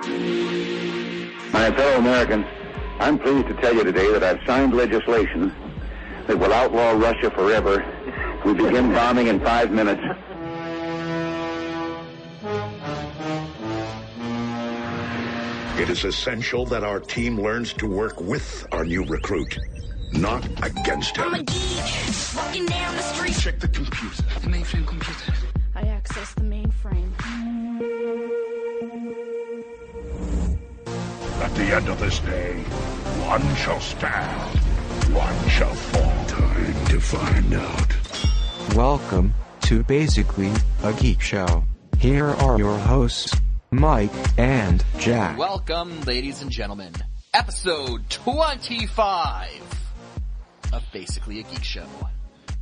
My fellow Americans, I'm pleased to tell you today that I've signed legislation that will outlaw Russia forever. We begin bombing in 5 minutes. It is essential that our team learns to work with our new recruit, not against him. I'm a geek, walking down the street. Check the computer, the mainframe computer. I access the mainframe. At the end of this day, one shall stand, one shall fall. Time to find out. Welcome to Basically a Geek Show. Here are your hosts, Mike and Jack. Welcome, ladies and gentlemen. Episode 25 of Basically a Geek Show.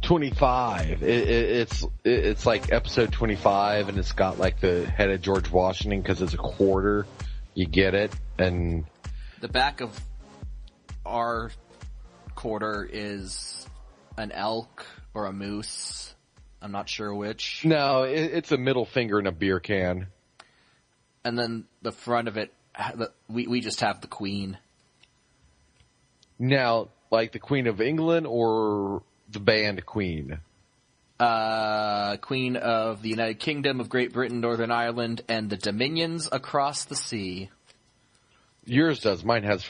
25. It's like episode 25, and it's got like the head of George Washington because it's a quarter. You get it, and the back of our quarter is an elk or a moose. I'm not sure which. No, it's a middle finger in a beer can. And then the front of it, we just have the Queen. Now, like the Queen of England or the band Queen? Queen of the United Kingdom of Great Britain, Northern Ireland, and the Dominions across the sea. Yours does. Mine has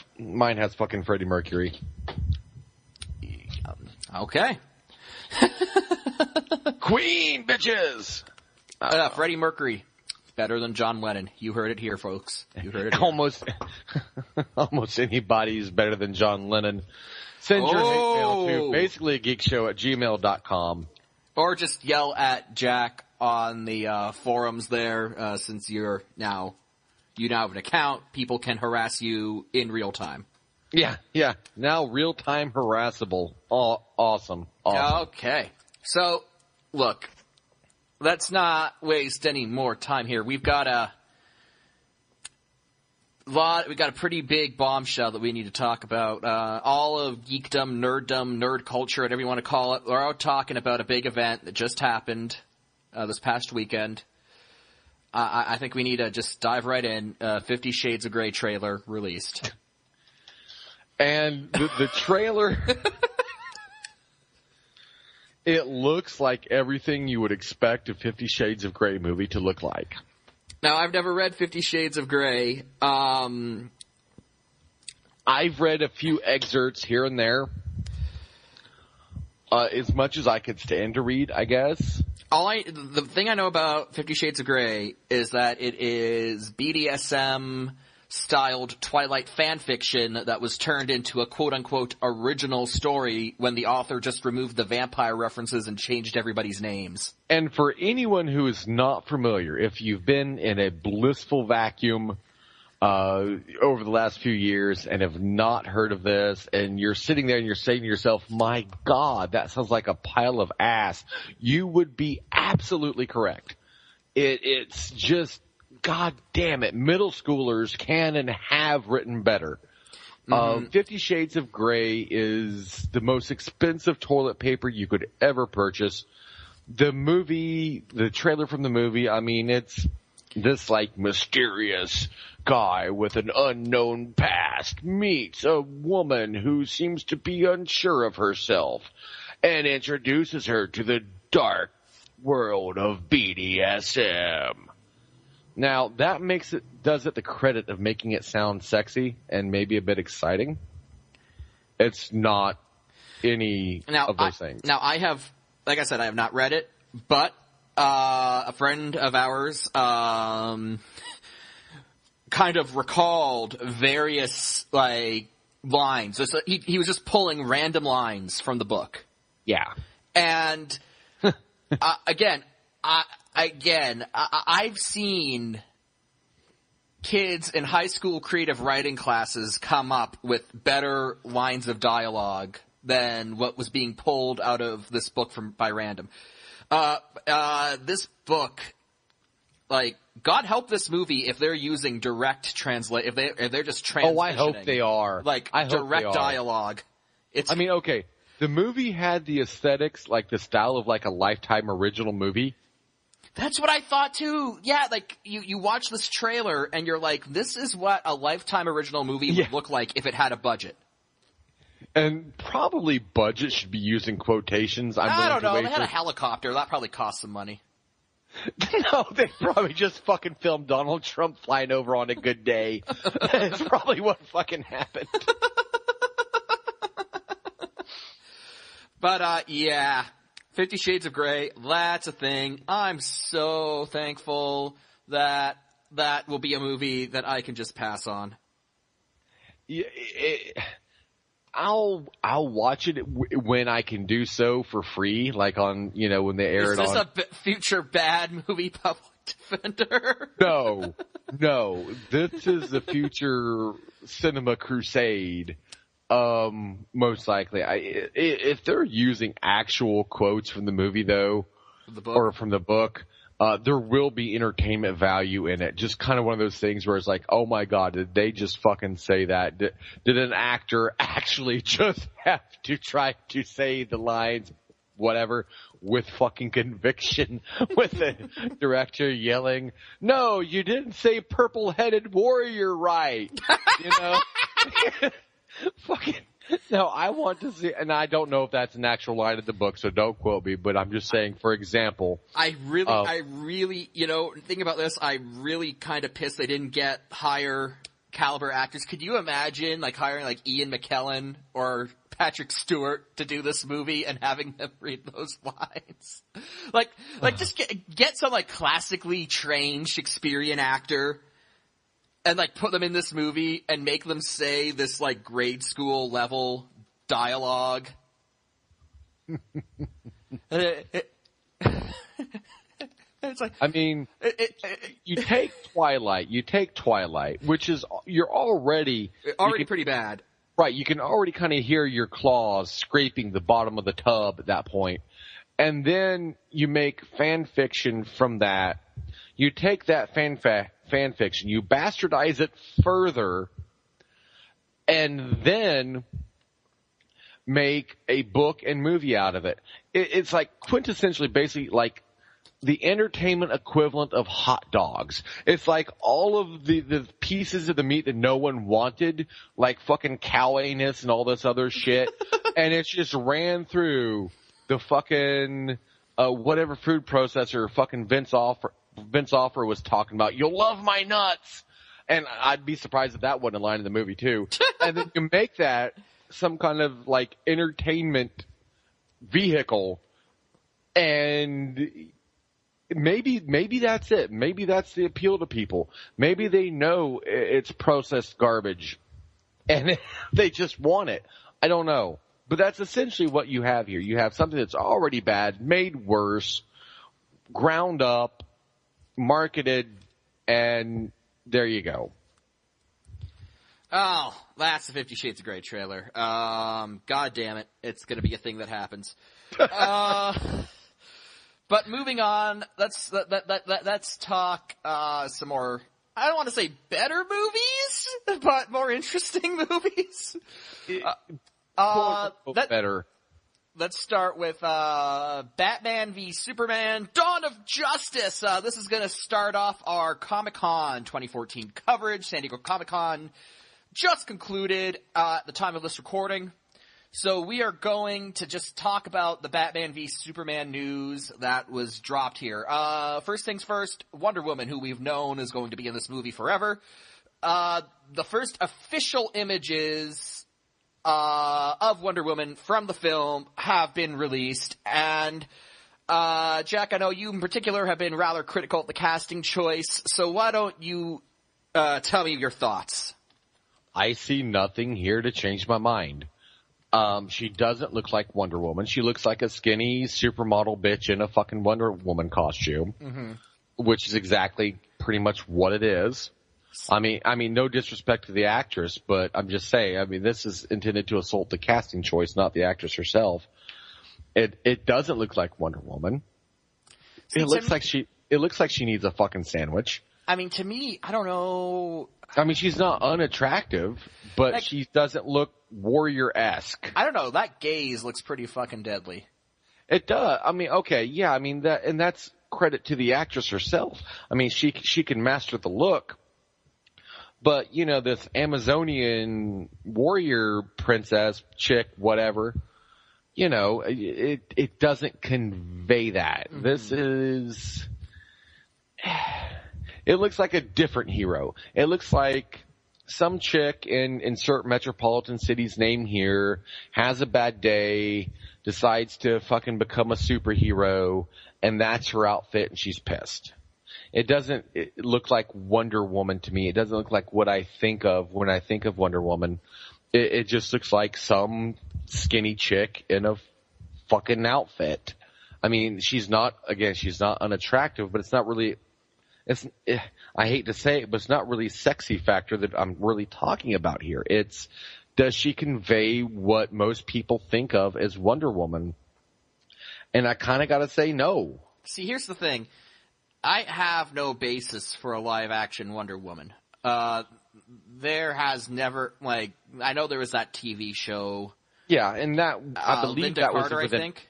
fucking Freddie Mercury. Okay. Queen, bitches! Freddie Mercury. Better than John Lennon. You heard it here, folks. You heard it here. Almost anybody is better than John Lennon. Send your hate mail to basically a geek show at gmail.com. Or just yell at Jack on the forums there, since you now have an account. People can harass you in real time. Yeah. Now real-time harassable. Awesome. Okay. So, look, let's not waste any more time here. We've got a pretty big bombshell that we need to talk about. All of geekdom, nerddom, nerd culture, whatever you want to call it. We're all talking about a big event that just happened this past weekend. I think we need to just dive right in. 50 Shades of Grey trailer released. And the trailer, it looks like everything you would expect a 50 Shades of Grey movie to look like. Now, I've never read 50 Shades of Grey. I've read a few excerpts here and there. As much as I could stand to read, I guess. The thing I know about 50 Shades of Grey is that it is BDSM styled Twilight fan fiction that was turned into a quote-unquote original story when the author just removed the vampire references and changed everybody's names. And for anyone who is not familiar, if you've been in a blissful vacuum over the last few years and have not heard of this, and you're sitting there and you're saying to yourself, my God, that sounds like a pile of ass, you would be absolutely correct. It's just, God damn it, middle schoolers can and have written better. 50 Shades of Grey is the most expensive toilet paper you could ever purchase. The trailer from the movie, I mean, it's this like mysterious guy with an unknown past meets a woman who seems to be unsure of herself and introduces her to the dark world of BDSM. Now, that does it the credit of making it sound sexy and maybe a bit exciting. It's not any of those things. Now, like I said, I have not read it, but a friend of ours kind of recalled various, like, lines. So he was just pulling random lines from the book. Yeah. And, I've seen kids in high school creative writing classes come up with better lines of dialogue than what was being pulled out of this book by random. This book, like, God help this movie if they're using direct translate, if they're just translating. Oh, I hope they are. Like, direct dialogue. Okay. The movie had the aesthetics, like the style of like a Lifetime original movie. That's what I thought too. Yeah, like you watch this trailer and you're like, this is what a Lifetime original movie would look like if it had a budget. And probably budget should be used in quotations. I don't know. They had a helicopter. That probably cost some money. No, they probably just fucking filmed Donald Trump flying over on a good day. That's probably what fucking happened. But, yeah. 50 Shades of Grey, that's a thing. I'm so thankful that that will be a movie that I can just pass on. Yeah, I'll watch it when I can do so for free, like on, when they air it on. Is this a future bad movie public defender? No. This is the future cinema crusade. Most likely. If they're using actual quotes from the movie, though, or from the book, there will be entertainment value in it. Just kind of one of those things where it's like, oh my god, did they just fucking say that? Did an actor actually just have to try to say the lines, whatever, with fucking conviction, with the director yelling, no, you didn't say purple-headed warrior right, Fucking no, I want to see, and I don't know if that's an actual line of the book, so don't quote me, but I'm just saying, for example. I really, thinking about this, I really kind of pissed they didn't get higher caliber actors. Could you imagine, hiring, Ian McKellen or Patrick Stewart to do this movie and having them read those lines? Just get some, classically trained Shakespearean actor and, put them in this movie and make them say this, grade school level dialogue. It's like, you take Twilight, which is, you're already pretty bad. Right, you can already kind of hear your claws scraping the bottom of the tub at that point. And then you make fan fiction from that. You take that fan fiction, you bastardize it further, and then make a book and movie out of it. It's quintessentially basically like the entertainment equivalent of hot dogs. It's like all of the pieces of the meat that no one wanted, like fucking cow anus and all this other shit, and it's just ran through the fucking whatever food processor fucking Vince Offer was talking about. You'll love my nuts, and I'd be surprised if that wasn't a line in the movie too. And then you make that some kind of entertainment vehicle, and maybe that's it. Maybe that's the appeal to people. Maybe they know it's processed garbage, and they just want it. I don't know. But that's essentially what you have here. You have something that's already bad, made worse, ground up, marketed, and there you go. Oh, that's the 50 Shades of Grey trailer. God damn it. It's going to be a thing that happens. But moving on, let's talk some more, I don't want to say better movies, but more interesting movies. Better. Let's start with Batman v Superman: Dawn of Justice. This is going to start off our ComicCon 2014 coverage. San Diego ComicCon just concluded at the time of this recording. So we are going to just talk about the Batman v Superman news that was dropped here. First things first, Wonder Woman, who we've known is going to be in this movie forever. The first official images of Wonder Woman from the film have been released. And Jack, I know you in particular have been rather critical of the casting choice. So why don't you tell me your thoughts? I see nothing here to change my mind. She doesn't look like Wonder Woman. She looks like a skinny supermodel bitch in a fucking Wonder Woman costume, which is exactly pretty much what it is. I mean, no disrespect to the actress, but I'm just saying, this is intended to assault the casting choice, not the actress herself. It doesn't look like Wonder Woman. It looks like she needs a fucking sandwich. To me, I don't know. She's not unattractive, but she doesn't look warrior-esque. I don't know. That gaze looks pretty fucking deadly. It does. Okay, yeah. That's credit to the actress herself. I mean, she can master the look, but you know, this Amazonian warrior princess chick, whatever, you know, it doesn't convey that. Mm-hmm. This is, it looks like a different hero. It looks like some chick in insert metropolitan city's name here has a bad day, decides to fucking become a superhero, and that's her outfit, and she's pissed. It doesn't look like Wonder Woman to me. It doesn't look like what I think of when I think of Wonder Woman. It just looks like some skinny chick in a fucking outfit. I mean, she's not unattractive, but it's not really, I hate to say it, but it's not really sexy factor that I'm really talking about here. It's, does she convey what most people think of as Wonder Woman? And I kind of got to say no. See, here's the thing. I have no basis for a live-action Wonder Woman. There has never, like, I know there was that TV show. Yeah, and that, I believe Linda that Carter, was within, I think.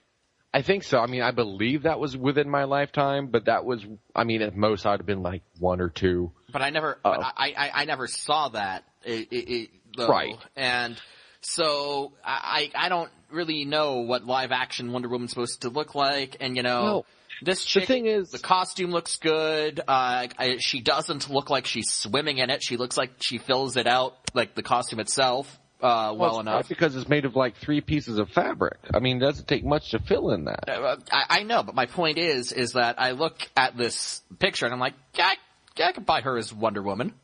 I think so. I mean, I believe that was within my lifetime, but that was, I mean, at most I'd have been like 1 or 2. But I never, I never saw that. Though. Right. And so I don't really know what live action Wonder Woman's supposed to look like. And you know, well, this chick, the thing is, the costume looks good. She doesn't look like she's swimming in it. She looks like she fills it out, like the costume itself. Well enough. Because it's made of like 3 pieces of fabric. I mean, it doesn't take much to fill in that. I know, but my point is that I look at this picture and I'm like, I could buy her as Wonder Woman.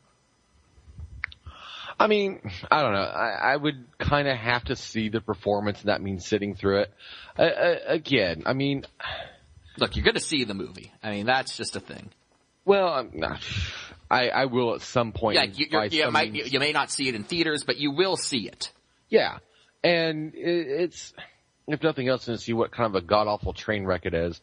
I mean, I don't know. I would kind of have to see the performance, and that means sitting through it. Again, I mean, look, you're going to see the movie. I mean, that's just a thing. Well, I will at some point. Yeah, you may not see it in theaters, but you will see it. Yeah, and it's, if nothing else, to see what kind of a god-awful train wreck it is.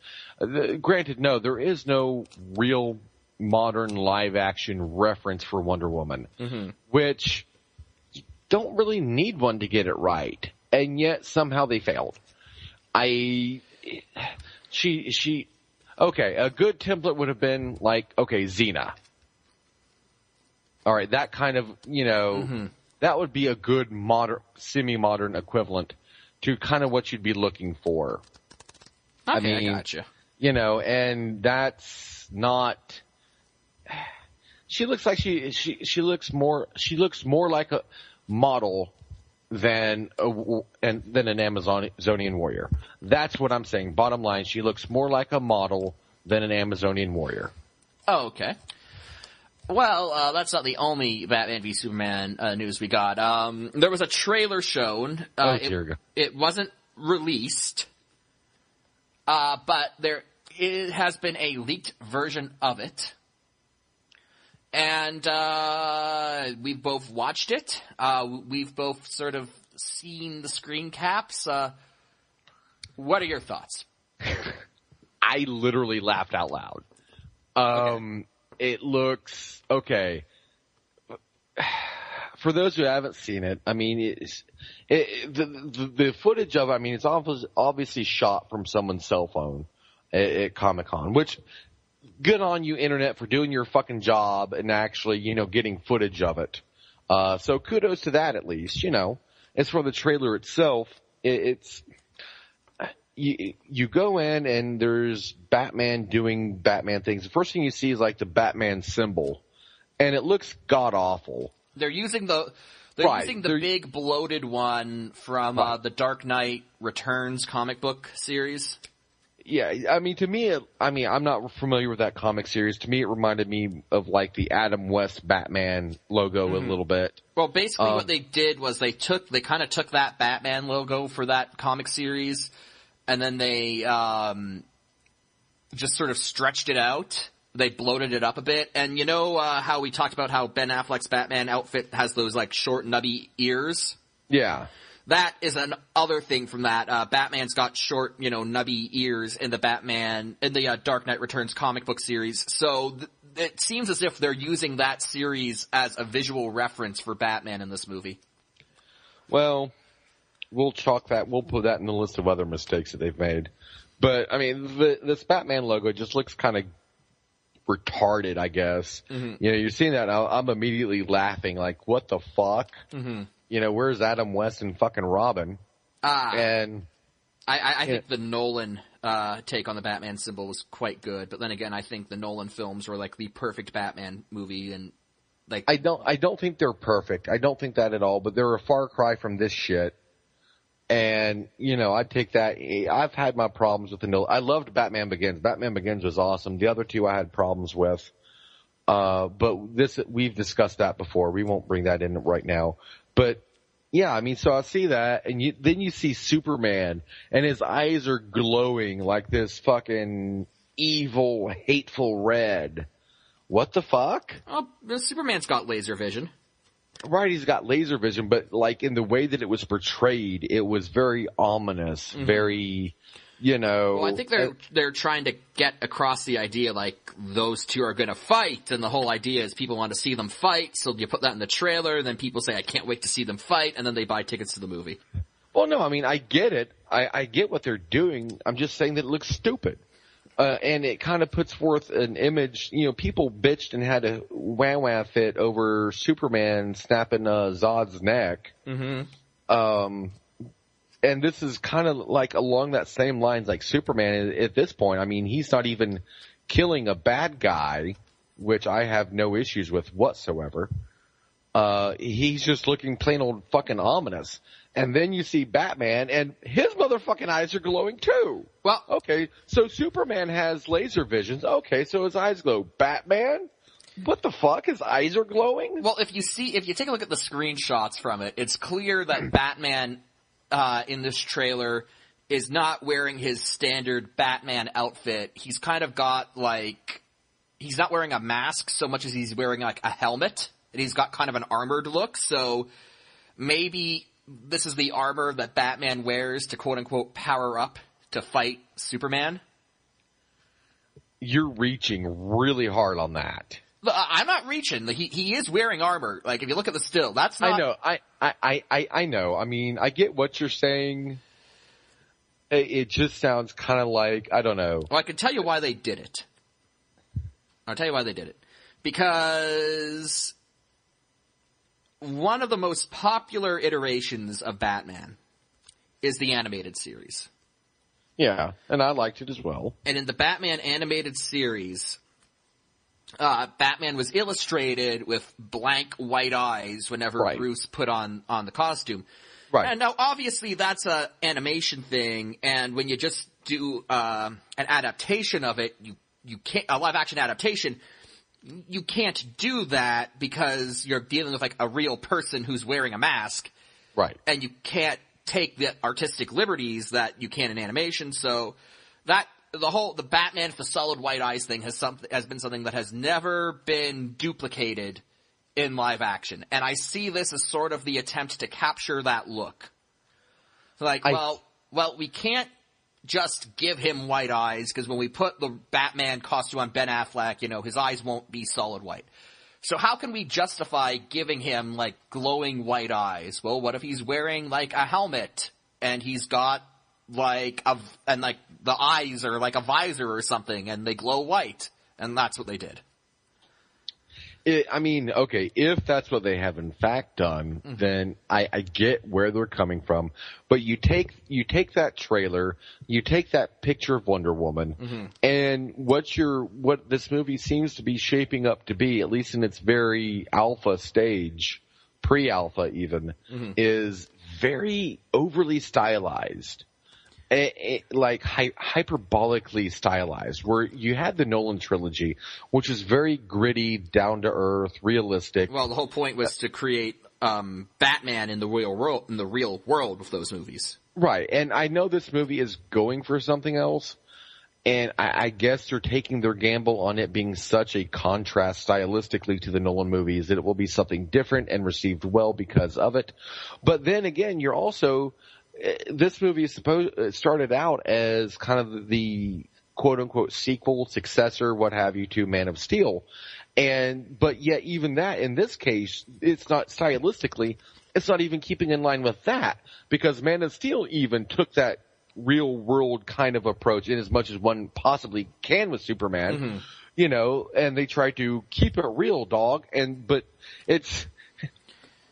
Granted, no, there is no real modern live-action reference for Wonder Woman, which you don't really need one to get it right, and yet somehow they failed. Okay, a good template would have been like, okay, Xena. All right, that kind of, you know, that would be a good modern, semi-modern equivalent to kind of what you'd be looking for. Okay, I mean, I gotcha. You know, and that's not. She looks like she looks more like a model than an Amazonian warrior. That's what I'm saying. Bottom line, she looks more like a model than an Amazonian warrior. Oh, okay. Well, that's not the only Batman v Superman news we got. There was a trailer shown. It wasn't released, but it has been a leaked version of it. And we've both watched it. We've both sort of seen the screen caps. What are your thoughts? I literally laughed out loud. Okay. It looks okay. For those who haven't seen it, I mean, the footage of it, I mean, it's obviously shot from someone's cell phone at ComicCon, which, good on you, Internet, for doing your fucking job and actually, you know, getting footage of it. So kudos to that, at least, you know. As for the trailer itself, it's you go in and there's Batman doing Batman things. The first thing you see is like the Batman symbol, and it looks god awful. They're using the big bloated one from the Dark Knight Returns comic book series. Yeah, I mean, to me, I'm not familiar with that comic series. To me, it reminded me of like the Adam West Batman logo a little bit. Well, basically what they did was they kind of took that Batman logo for that comic series, and then they just sort of stretched it out. They bloated it up a bit. And you know how we talked about how Ben Affleck's Batman outfit has those like short nubby ears? Yeah. That is another thing from that. Batman's got short, you know, nubby ears in the Dark Knight Returns comic book series. So it seems as if they're using that series as a visual reference for Batman in this movie. Well, we'll put that in the list of other mistakes that they've made. But, I mean, this Batman logo just looks kind of retarded, I guess. Mm-hmm. You know, you're seeing that, I'm immediately laughing, like, what the fuck? Mm-hmm. You know, where's Adam West and fucking Robin? And I think the Nolan take on the Batman symbol was quite good, but then again, I think the Nolan films were like the perfect Batman movie, and like I don't think they're perfect. I don't think that at all, but they're a far cry from this shit. And, you know, I take that. I've had my problems with the Nolan. I loved Batman Begins. Batman Begins was awesome. The other two I had problems with. But we've discussed that before. We won't bring that in right now. But, yeah, I mean, so I see that, and then you see Superman, and his eyes are glowing like this fucking evil, hateful red. What the fuck? Oh, Superman's got laser vision. Right, he's got laser vision, but like in the way that it was portrayed, it was very ominous, very, you know. Well, I think they're trying to get across the idea like those two are going to fight, and the whole idea is people want to see them fight, so you put that in the trailer, then people say, I can't wait to see them fight, and then they buy tickets to the movie. Well, no, I mean, I get it. I get what they're doing. I'm just saying that it looks stupid. And it kind of puts forth an image, you know, people bitched and had a wah-wah fit over Superman snapping Zod's neck. Mm-hmm. And this is kind of like along that same lines like Superman at this point. I mean, he's not even killing a bad guy, which I have no issues with whatsoever. He's just looking plain old fucking ominous. And then you see Batman, and his motherfucking eyes are glowing too. Well, okay, so Superman has laser visions. Okay, so his eyes glow. Batman? What the fuck? His eyes are glowing? Well, if you take a look at the screenshots from it, it's clear that Batman in this trailer is not wearing his standard Batman outfit. He's kind of got like, he's not wearing a mask so much as he's wearing like a helmet, and he's got kind of an armored look, so maybe this is the armor that Batman wears to quote-unquote power up to fight Superman. You're reaching really hard on that. I'm not reaching. He is wearing armor. Like, if you look at the still, that's not... I know. I know. I mean, I get what you're saying. It just sounds kind of like, I don't know. Well, I can tell you why they did it. I'll tell you why they did it. Because one of the most popular iterations of Batman is the animated series. Yeah, and I liked it as well. And in the Batman animated series, Batman was illustrated with blank white eyes whenever Bruce put on the costume. Right. And now, obviously, that's an animation thing, and when you just do an adaptation of it, you can't, a live-action adaptation, you can't do that because you're dealing with like a real person who's wearing a mask. Right. And you can't take the artistic liberties that you can in animation. So that the Batman with the solid white eyes thing has been something that has never been duplicated in live action. And I see this as sort of the attempt to capture that look. Like, well, we can't just give him white eyes, because when we put the Batman costume on Ben Affleck, you know, his eyes won't be solid white. So how can we justify giving him, like, glowing white eyes? Well, what if he's wearing, like, a helmet, and he's got, like, the eyes are like a visor or something, and they glow white? And that's what they did. I mean, okay, if that's what they have in fact done, then I get where they're coming from. But you take that trailer, you take that picture of Wonder Woman, and what this movie seems to be shaping up to be, at least in its very alpha stage, pre-alpha even, is very overly stylized. Like hyperbolically stylized, where you had the Nolan trilogy, which is very gritty, down to earth, realistic. Well, the whole point was to create Batman in the real world with those movies. Right, and I know this movie is going for something else, and I guess they're taking their gamble on it being such a contrast stylistically to the Nolan movies that it will be something different and received well because of it. But then again, you're also... This movie started out as kind of the quote-unquote sequel, successor, what have you, to Man of Steel. But yet even that, in this case, it's not stylistically, it's not even keeping in line with that. Because Man of Steel even took that real world kind of approach in as much as one possibly can with Superman, you know, and they try to keep it real, dog. But it's,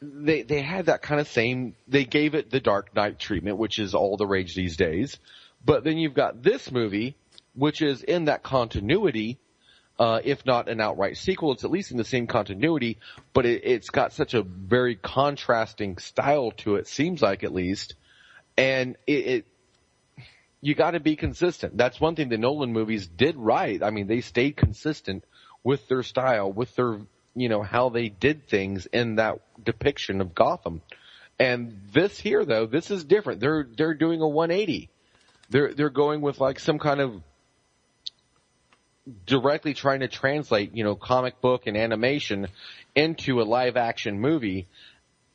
they had that kind of same, they gave it the Dark Knight treatment, which is all the rage these days. But then you've got this movie, which is in that continuity, if not an outright sequel, it's at least in the same continuity, but it's got such a very contrasting style to it, seems like at least. And you got to be consistent. That's one thing the Nolan movies did right. I mean, they stayed consistent with their style, with their, you know, how they did things in that depiction of Gotham. And this here, though, this is different. They're doing a 180. They're going with like some kind of directly trying to translate, you know, comic book and animation into a live action movie.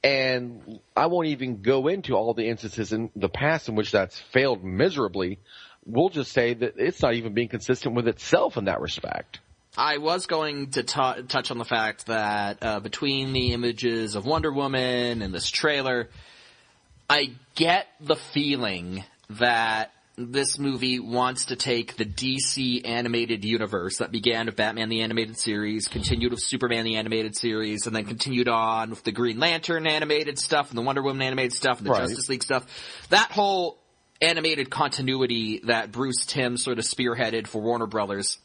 And I won't even go into all the instances in the past in which that's failed miserably. We'll just say that it's not even being consistent with itself in that respect. I was going to touch on the fact that between the images of Wonder Woman and this trailer, I get the feeling that this movie wants to take the DC animated universe that began with Batman the Animated Series, continued with Superman the Animated Series, and then continued on with the Green Lantern animated stuff and the Wonder Woman animated stuff and the Justice League stuff. That whole animated continuity that Bruce Timm sort of spearheaded for Warner Brothers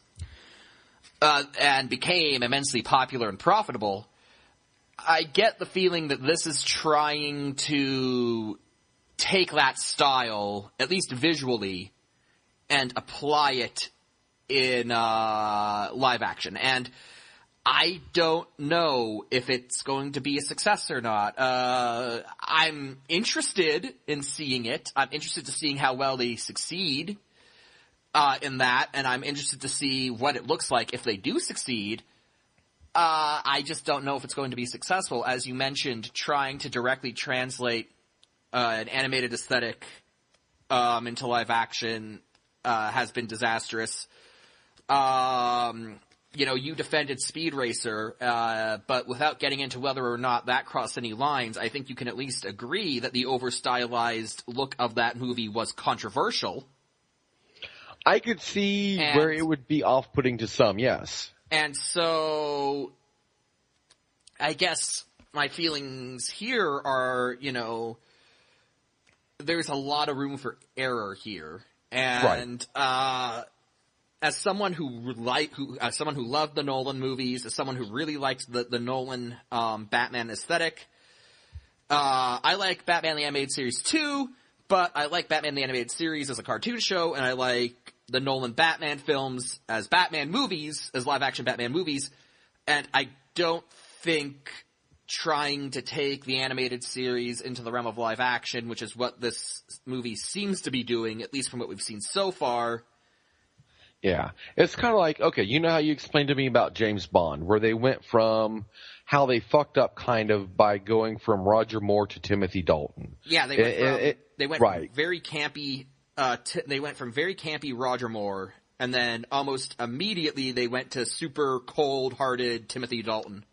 and became immensely popular and profitable. I get the feeling that this is trying to take that style, at least visually, and apply it in live action. And I don't know if it's going to be a success or not. I'm interested in seeing it. I'm interested to seeing how well they succeed in that, and I'm interested to see what it looks like if they do succeed. I just don't know if it's going to be successful. As you mentioned, trying to directly translate an animated aesthetic into live action has been disastrous. You know, you defended Speed Racer, but without getting into whether or not that crossed any lines, I think you can at least agree that the over-stylized look of that movie was controversial. I could see where it would be off-putting to some, yes. And so, I guess my feelings here are, you know, there's a lot of room for error here. And, as someone who loved the Nolan movies, as someone who really likes the Nolan, Batman aesthetic, I like Batman the Animated Series too, but I like Batman the Animated Series as a cartoon show, and I like the Nolan Batman films as Batman movies, as live-action Batman movies, and I don't think trying to take the animated series into the realm of live action, which is what this movie seems to be doing, at least from what we've seen so far. Yeah. It's kind of like, okay, you know how you explained to me about James Bond, where they went from how they fucked up kind of by going from Roger Moore to Timothy Dalton. Yeah, they went from very campy, they went from very campy Roger Moore, and then almost immediately they went to super cold-hearted Timothy Dalton.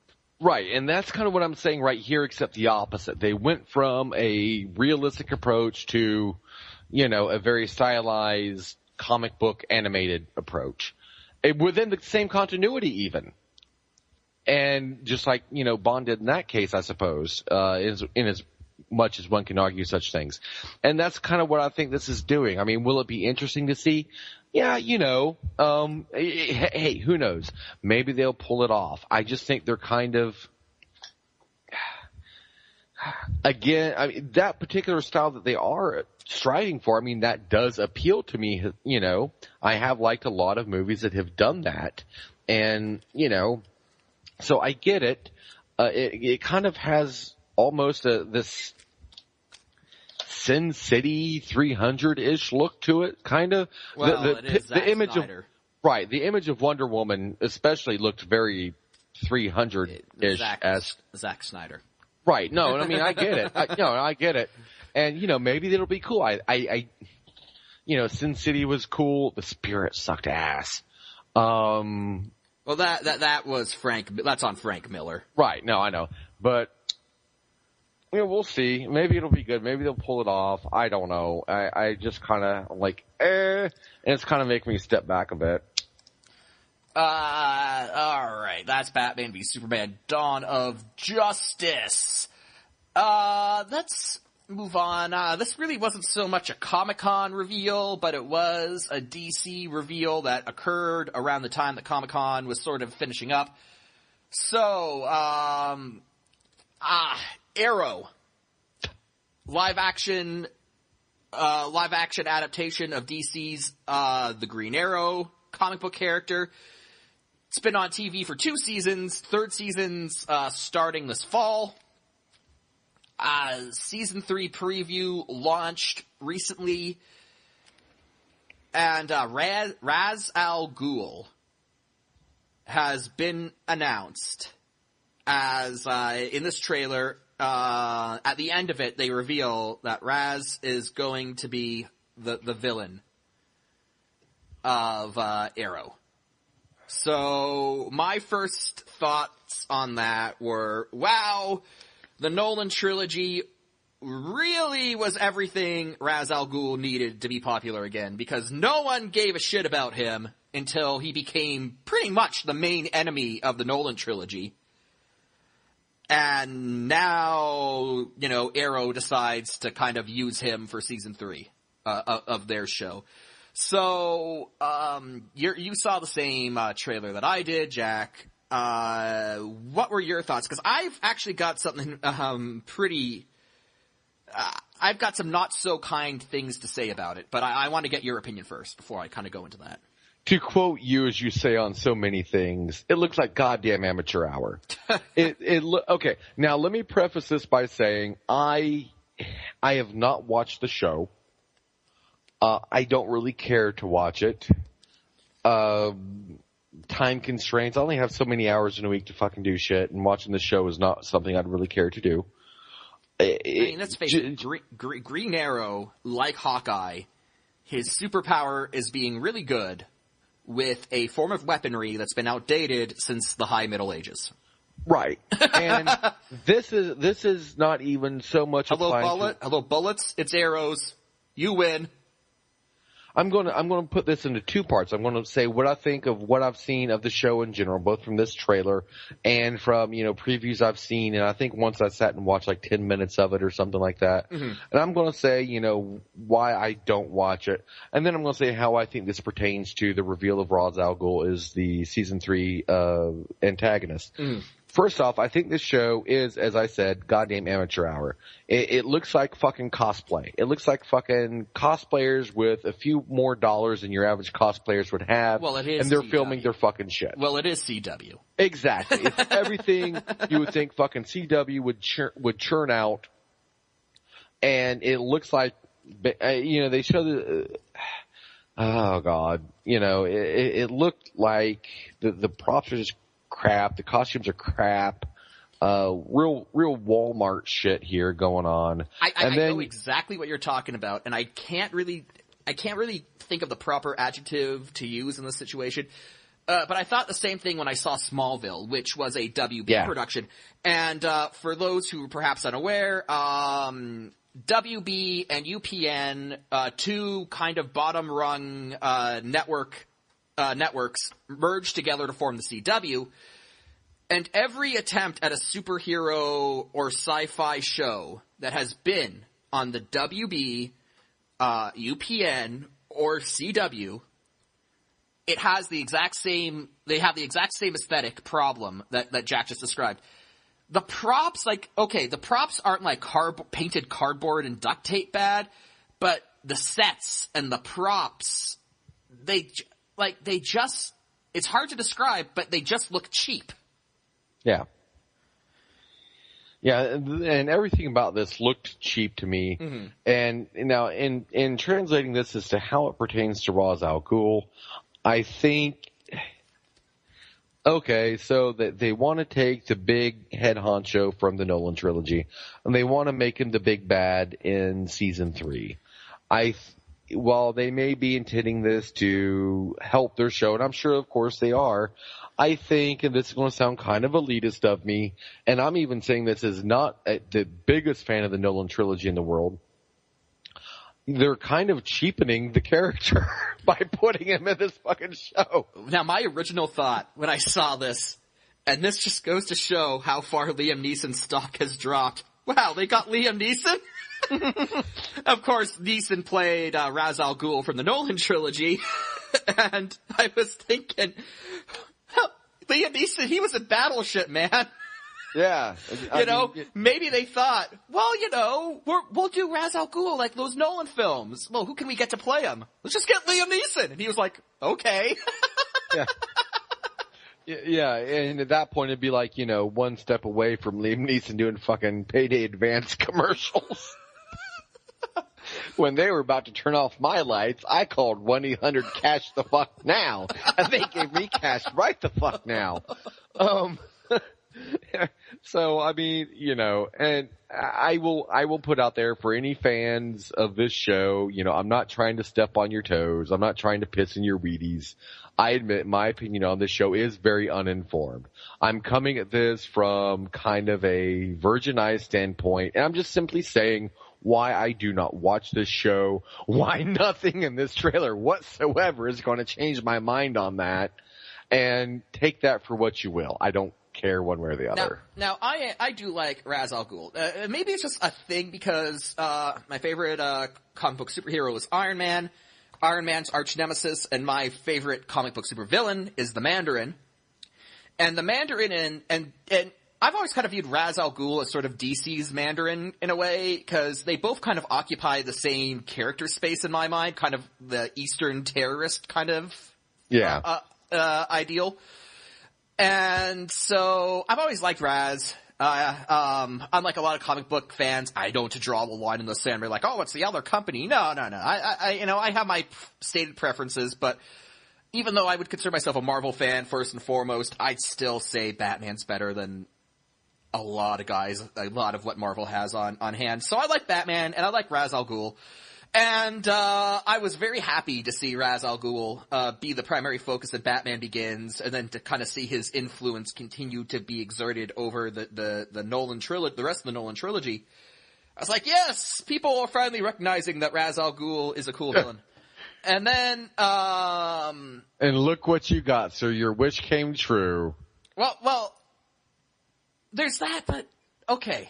Right, and that's kind of what I'm saying right here, except the opposite. They went from a realistic approach to, you know, a very stylized comic book animated approach. Within the same continuity even. And just like, you know, Bond did in that case, I suppose, in as much as one can argue such things. And that's kind of what I think this is doing. I mean, will it be interesting to see? Yeah, you know, hey, who knows? Maybe they'll pull it off. I just think they're kind of, again, I mean, that particular style that they are striving for, I mean, that does appeal to me. You know, I have liked a lot of movies that have done that. And, you know, so I get it. It kind of has almost this Sin City 300-ish look to it, kind of. Well, it is Zack image Snyder. The image of Wonder Woman especially looked very 300-ish as Zack Snyder. Right. No, I mean, I get it. I get it. And, you know, maybe it'll be cool. I you know, Sin City was cool. The Spirit sucked ass. Well, that was that's on Frank Miller. Right. No, I know. But Yeah, we'll see. Maybe it'll be good. Maybe they'll pull it off. I don't know. I just kind of like, and it's kind of making me step back a bit. Alright, that's Batman v Superman Dawn of Justice. Let's move on. This really wasn't so much a Comic-Con reveal, but it was a DC reveal that occurred around the time that Comic-Con was sort of finishing up. So, Arrow. Live action adaptation of DC's, The Green Arrow comic book character. It's been on TV for 2 seasons. Third season's starting this fall. Season 3 preview launched recently. And Ra's al Ghul has been announced as, in this trailer, at the end of it, they reveal that Raz is going to be the villain of Arrow. So, my first thoughts on that were, wow, the Nolan trilogy really was everything Ra's al Ghul needed to be popular again, because no one gave a shit about him until he became pretty much the main enemy of the Nolan trilogy. And now, Arrow decides to kind of use him for season 3 of their show. So, you saw the same trailer that I did, Jack. What were your thoughts? Because I've actually got something I've got some not so kind things to say about it, but I want to get your opinion first before I kind of go into that. To quote you, as you say on so many things, it looks like goddamn amateur hour. Okay, now let me preface this by saying I have not watched the show. I don't really care to watch it. Time constraints. I only have so many hours in a week to fucking do shit, and watching the show is not something I'd really care to do. Let's face it, Green Arrow, like Hawkeye, his superpower is being really good with a form of weaponry that's been outdated since the High Middle Ages. Right. And this is not even so much Hello bullets, it's arrows. You win. I'm going to put this into 2 parts. I'm going to say what I think of what I've seen of the show in general, both from this trailer and from, previews I've seen. And I think once I sat and watched like 10 minutes of it or something like that. Mm-hmm. And I'm going to say, why I don't watch it. And then I'm going to say how I think this pertains to the reveal of Ra's al Ghul as the season 3 antagonist. Mm-hmm. First off, I think this show is, as I said, goddamn amateur hour. It looks like fucking cosplay. It looks like fucking cosplayers with a few more dollars than your average cosplayers would have. Well, it is. And they're CW. Filming their fucking shit. Well, it is CW. Exactly. It's everything you would think fucking CW would churn out. And it looks like, they show the, oh god, it looked like the props are just crap. The costumes are crap. Real Walmart shit here going on. I know exactly what you're talking about, and I can't really think of the proper adjective to use in this situation. But I thought the same thing when I saw Smallville, which was a WB production. And for those who are perhaps unaware, WB and UPN, 2 kind of bottom rung networks merged together to form the CW, and every attempt at a superhero or sci-fi show that has been on the WB, UPN, or CW, they have the exact same aesthetic problem that Jack just described. The props, the props aren't like painted cardboard and duct tape bad, but the sets and the props, it's hard to describe, but they just look cheap. Yeah. Yeah, and everything about this looked cheap to me. Mm-hmm. And now, in translating this as to how it pertains to Ra's al Ghul, I think, okay, so that they want to take the big head honcho from the Nolan trilogy, and they want to make him the big bad in season 3. while they may be intending this to help their show, and I'm sure, of course, they are, I think, and this is going to sound kind of elitist of me, and I'm even saying this is not the biggest fan of the Nolan trilogy in the world, they're kind of cheapening the character by putting him in this fucking show. Now, my original thought when I saw this, and this just goes to show how far Liam Neeson's stock has dropped. Wow, they got Liam Neeson? Of course, Neeson played Ra's al Ghul from the Nolan trilogy, and I was thinking, Liam Neeson, he was a Battleship, man. Yeah. Maybe they thought, well, we'll do Ra's al Ghul like those Nolan films. Well, who can we get to play him? Let's just get Liam Neeson. And he was like, okay. Yeah. Yeah, and at that point it'd be like, one step away from Liam Neeson doing fucking Payday Advance commercials. When they were about to turn off my lights, I called 1-800-CASH the fuck now, and they gave me cash right the fuck now. So, I mean, and I will put out there for any fans of this show, I'm not trying to step on your toes. I'm not trying to piss in your Wheaties. I admit my opinion on this show is very uninformed. I'm coming at this from kind of a virgin-eyed standpoint, and I'm just simply saying why I do not watch this show, why nothing in this trailer whatsoever is going to change my mind on that, and take that for what you will. I don't care one way or the other. Now I do like Ra's al Ghul. Maybe it's just a thing because my favorite comic book superhero is Iron Man. Iron Man's arch nemesis and my favorite comic book supervillain is the Mandarin. And the Mandarin and I've always kind of viewed Ra's al Ghul as sort of DC's Mandarin in a way, because they both kind of occupy the same character space in my mind, kind of the Eastern terrorist kind of ideal. And so I've always liked Raz. Unlike a lot of comic book fans, I don't draw the line in the sand. We're like, oh, it's the other company. No. I have my stated preferences, but even though I would consider myself a Marvel fan first and foremost, I'd still say Batman's better than a lot of what Marvel has on hand. So I like Batman, and I like Ra's al Ghul. And I was very happy to see Ra's al Ghul be the primary focus of Batman Begins, and then to kind of see his influence continue to be exerted over the Nolan trilogy, the rest of the Nolan trilogy. I was like, yes, people are finally recognizing that Ra's al Ghul is a cool villain. And then and look what you got, so your wish came true. Well, there's that, but okay.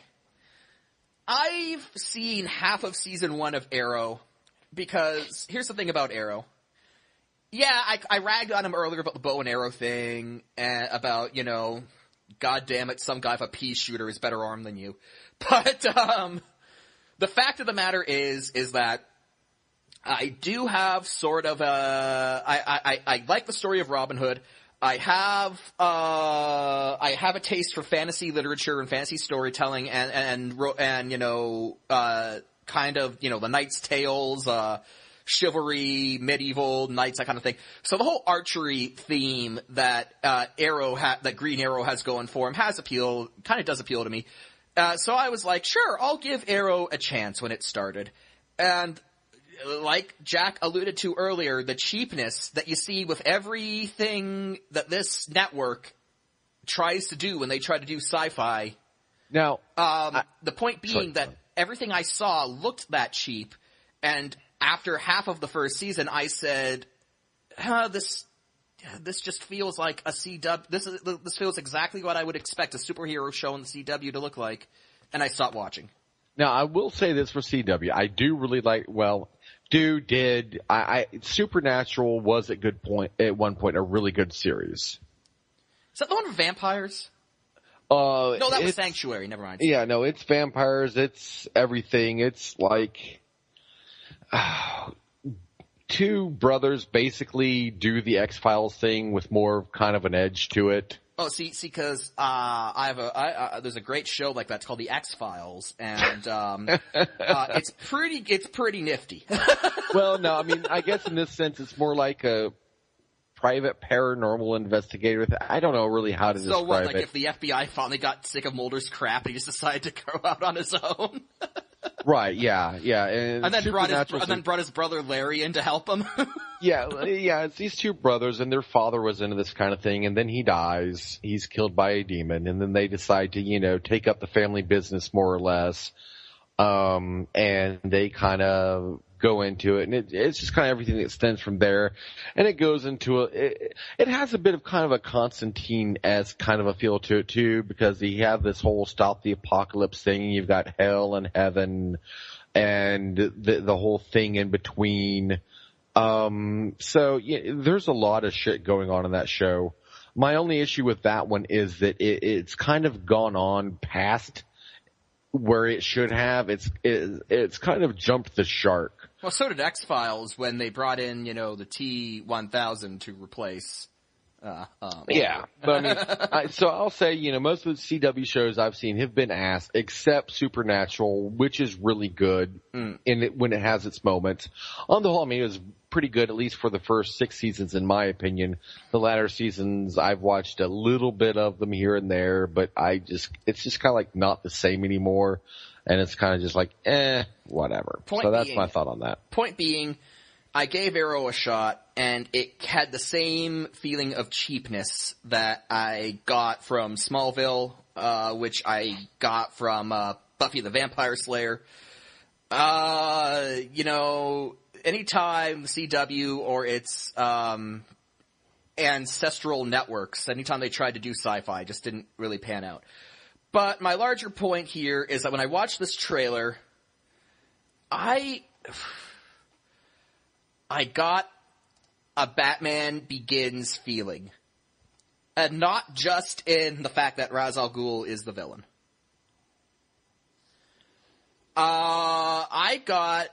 I've seen half of season 1 of Arrow, because here's the thing about Arrow. Yeah, I ragged on him earlier about the bow and arrow thing, and about, God damn it, some guy with a pea shooter is better armed than you. But, the fact of the matter is that I do have sort of I like the story of Robin Hood. I have a taste for fantasy literature and fantasy storytelling and kind of, the Knight's Tales, chivalry, medieval knights, that kind of thing. So the whole archery theme that that Green Arrow has going for him kind of does appeal to me. So I was like, sure, I'll give Arrow a chance when it started. And like Jack alluded to earlier, the cheapness that you see with everything that this network tries to do when they try to do sci-fi. Now, the point being that everything I saw looked that cheap, and after half of the first season, I said, this just feels like a CW. This feels exactly what I would expect a superhero show in the CW to look like, and I stopped watching. Now, I will say this for CW. I do really like, Supernatural was at one point a really good series. Is that the one with vampires? No, that was Sanctuary. Never mind. Yeah, no, it's vampires. It's everything. It's like two brothers basically do the X-Files thing with more kind of an edge to it. Oh, see, because there's a great show like that. It's called The X-Files, and it's pretty nifty. Well, no, I mean, I guess in this sense, it's more like a private paranormal investigator. I don't know really how to describe it. So what, like if the FBI finally got sick of Mulder's crap and he just decided to go out on his own? Right, yeah. And then brought his brother Larry in to help him. Yeah, it's these two brothers, and their father was into this kind of thing, and then he dies. He's killed by a demon, and then they decide to, take up the family business more or less. And they kind of go into it, and it's just kind of everything that stems from there. And it goes into it has a bit of kind of a Constantine-esque kind of a feel to it too, because you have this whole stop the apocalypse thing. You've got hell and heaven and the whole thing in between. So there's a lot of shit going on in that show. My only issue with that one is that it's kind of gone on past where it should have. It's kind of jumped the shark. Well, so did X-Files when they brought in, the T-1000 to replace. Yeah, but I mean, so I'll say, most of the CW shows I've seen have been ass, except Supernatural, which is really good when it has its moments. On the whole, I mean, it was pretty good, at least for the first 6 seasons, in my opinion. The latter seasons, I've watched a little bit of them here and there, but it's just kind of like not the same anymore. And it's kind of just like, whatever. So that's my thought on that. Point being, I gave Arrow a shot, and it had the same feeling of cheapness that I got from Smallville, which I got from Buffy the Vampire Slayer. Anytime the CW or its ancestral networks, anytime they tried to do sci-fi, just didn't really pan out. But my larger point here is that when I watched this trailer, I got a Batman Begins feeling. And not just in the fact that Ra's al Ghul is the villain. I got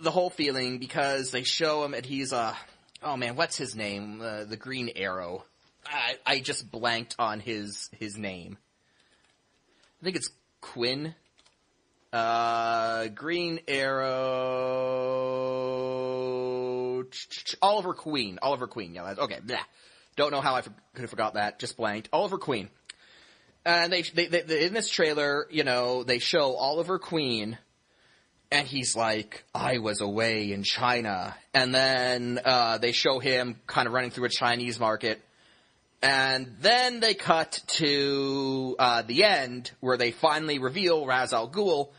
the whole feeling because they show him and he's what's his name? The Green Arrow. I just blanked on his name. I think it's Quinn. Green Arrow. Oliver Queen. Yeah, okay. Blah. Don't know how I could have forgot that. Just blanked. Oliver Queen. And they in this trailer, they show Oliver Queen, and he's like, I was away in China. And then they show him kind of running through a Chinese market. And then they cut to the end, where they finally reveal Ra's al Ghul.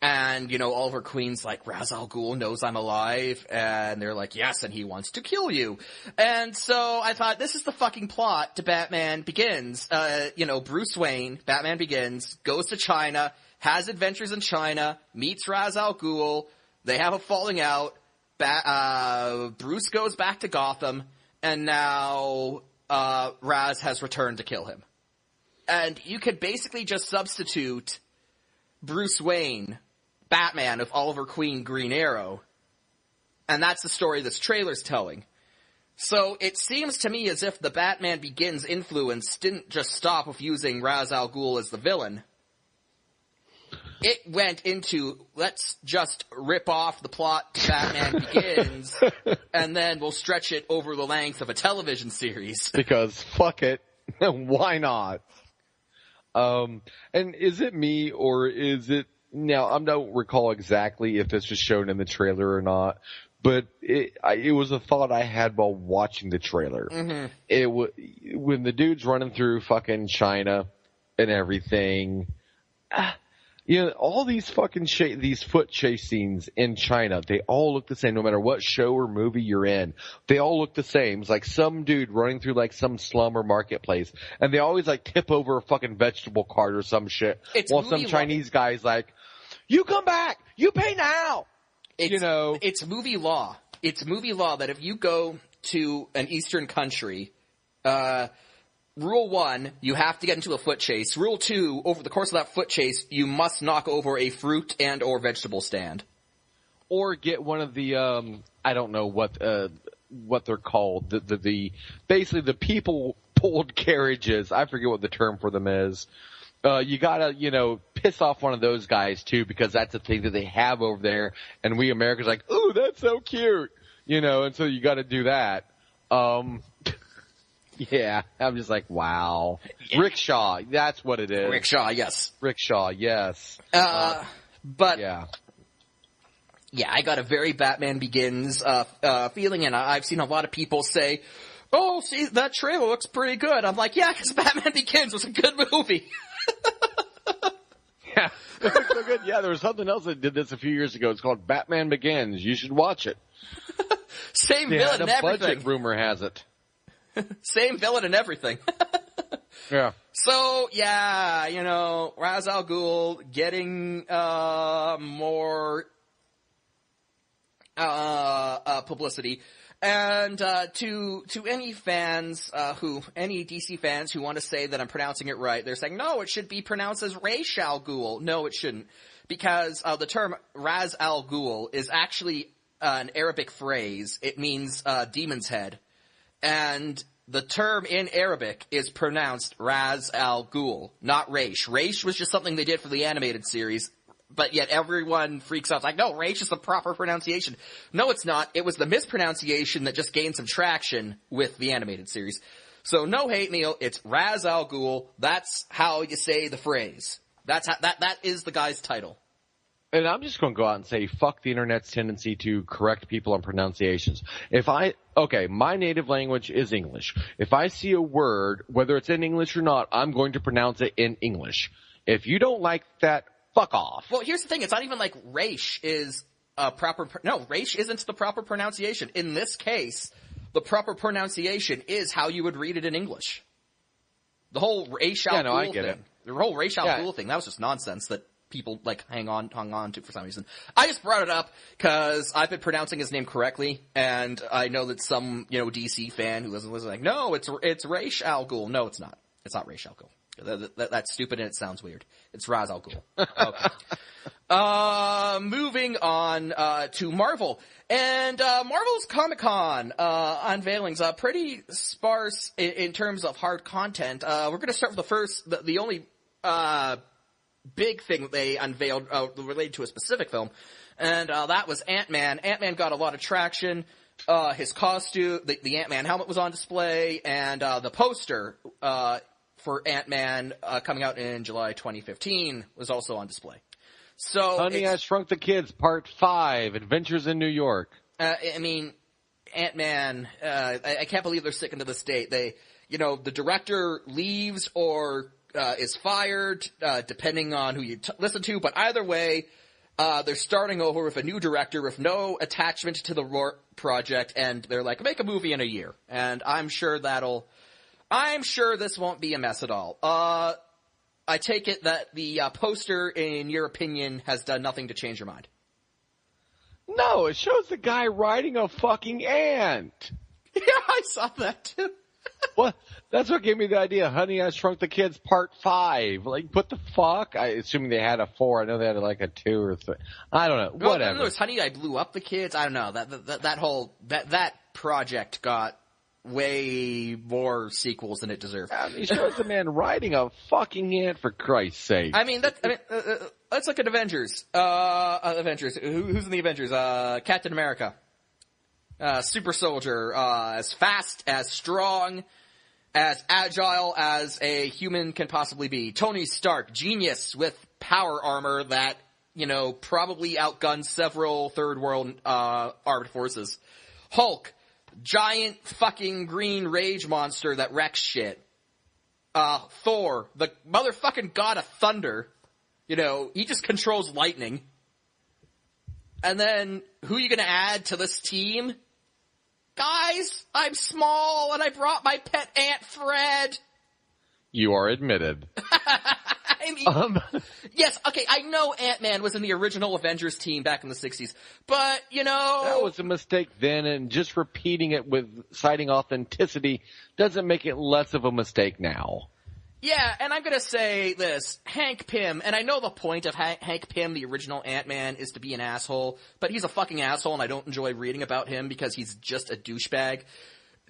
And, Oliver Queen's like, Ra's al Ghul knows I'm alive. And they're like, yes, and he wants to kill you. And so I thought, this is the fucking plot to Batman Begins. Bruce Wayne, Batman Begins, goes to China, has adventures in China, meets Ra's al Ghul. They have a falling out. Bruce goes back to Gotham. And now Raz has returned to kill him. And you could basically just substitute Bruce Wayne, Batman, with Oliver Queen, Green Arrow. And that's the story this trailer's telling. So it seems to me as if the Batman Begins influence didn't just stop with using Ra's al Ghul as the villain. It went into, let's just rip off the plot to Batman Begins, and then we'll stretch it over the length of a television series. Because fuck it. Why not? And is it me, or is it... Now, I don't recall exactly if this was shown in the trailer or not, but it was a thought I had while watching the trailer. Mm-hmm. When the dude's running through fucking China and everything... all these fucking these foot chase scenes in China, they all look the same no matter what show or movie you're in. They all look the same. It's like some dude running through like some slum or marketplace, and they always like tip over a fucking vegetable cart or some shit. While some Chinese guy's like, you come back! You pay now! It's movie law. It's movie law that if you go to an Eastern country, Rule 1, you have to get into a foot chase. Rule 2, over the course of that foot chase, you must knock over a fruit and or vegetable stand. Or get one of the, I don't know what they're called. Basically the people pulled carriages. I forget what the term for them is. You gotta, piss off one of those guys too, because that's a thing that they have over there. And we Americans are like, ooh, that's so cute. And so you gotta do that. Yeah, I'm just like, wow. Yeah. Rickshaw, that's what it is. Rickshaw, yes. Rickshaw, yes. But yeah. Yeah, I got a very Batman Begins feeling, and I've seen a lot of people say, "Oh, see, that trailer looks pretty good." I'm like, yeah, because Batman Begins was a good movie. Yeah, it looks so good. Yeah, there was something else that did this a few years ago. It's called Batman Begins. You should watch it. Same villain and everything. Budget, rumor has it. Same villain and everything. Yeah. So, yeah, you know, Ra's al Ghul getting more publicity. And to any fans any DC fans who want to say that I'm pronouncing it right, they're saying, no, it should be pronounced as Ra's al Ghul. No, it shouldn't. Because the term Ra's al Ghul is actually an Arabic phrase. It means demon's head. And the term in Arabic is pronounced Ra's al Ghul, not Raish. Raish was just something they did for the animated series, but yet everyone freaks out. It's like, no, Raish is the proper pronunciation. No, it's not. It was the mispronunciation that just gained some traction with the animated series. So no hate mail. It's Ra's al Ghul. That's how you say the phrase. That is the guy's title. And I'm just going to go out and say, fuck the internet's tendency to correct people on pronunciations. My native language is English. If I see a word, whether it's in English or not, I'm going to pronounce it in English. If you don't like that, fuck off. Well, here's the thing. It's not even like Raish is a proper... No, Raish isn't the proper pronunciation. In this case, the proper pronunciation is how you would read it in English. The whole Raish al Ghul thing. It. The whole Raish al Ghul thing, that was just nonsense that people hung on to for some reason. I just brought it up because I've been pronouncing his name correctly, and I know that some DC fan who was like, no, it's Ra's al Ghul. No, it's not. It's not Ra's al Ghul. That's stupid and it sounds weird. It's Ra's al Ghul. Okay. Moving on to Marvel. And Marvel's ComicCon unveilings pretty sparse in terms of hard content. We're going to start with the only big thing that they unveiled related to a specific film, and that was Ant-Man. Ant-Man got a lot of traction. His costume, the Ant-Man helmet was on display, and the poster for Ant-Man coming out in July 2015 was also on display. So, Honey, I Shrunk the Kids, Part 5, Adventures in New York. I mean, Ant-Man, I can't believe they're sticking to this date. The director leaves or is fired, depending on who you listen to, but either way, they're starting over with a new director with no attachment to the project, and they're like, make a movie in a year. And I'm sure this won't be a mess at all. I take it that the poster, in your opinion, has done nothing to change your mind. No, it shows the guy riding a fucking ant. Yeah, I saw that too. Well, that's what gave me the idea. Honey, I Shrunk the Kids Part 5. Like, what the fuck? Assuming they had a 4. I know they had like a 2 or 3. I don't know. Whatever. No, it was Honey, I Blew Up the Kids. I don't know. That project got way more sequels than it deserved. He shows the man riding a fucking ant, for Christ's sake. Let's look at Avengers. Who's in the Avengers? Captain America. Super Soldier, as fast, as strong, as agile as a human can possibly be. Tony Stark, genius with power armor that, probably outguns several third world, armed forces. Hulk, giant fucking green rage monster that wrecks shit. Thor, the motherfucking god of thunder. He just controls lightning. And then, who are you gonna add to this team? Guys, I'm small and I brought my pet ant Fred. You are admitted. Yes, okay, I know Ant-Man was in the original Avengers team back in the 60s, but, That was a mistake then, and just repeating it with citing authenticity doesn't make it less of a mistake now. Yeah, and I'm gonna say this, Hank Pym, and I know the point of Hank Pym, the original Ant-Man, is to be an asshole, but he's a fucking asshole and I don't enjoy reading about him because he's just a douchebag.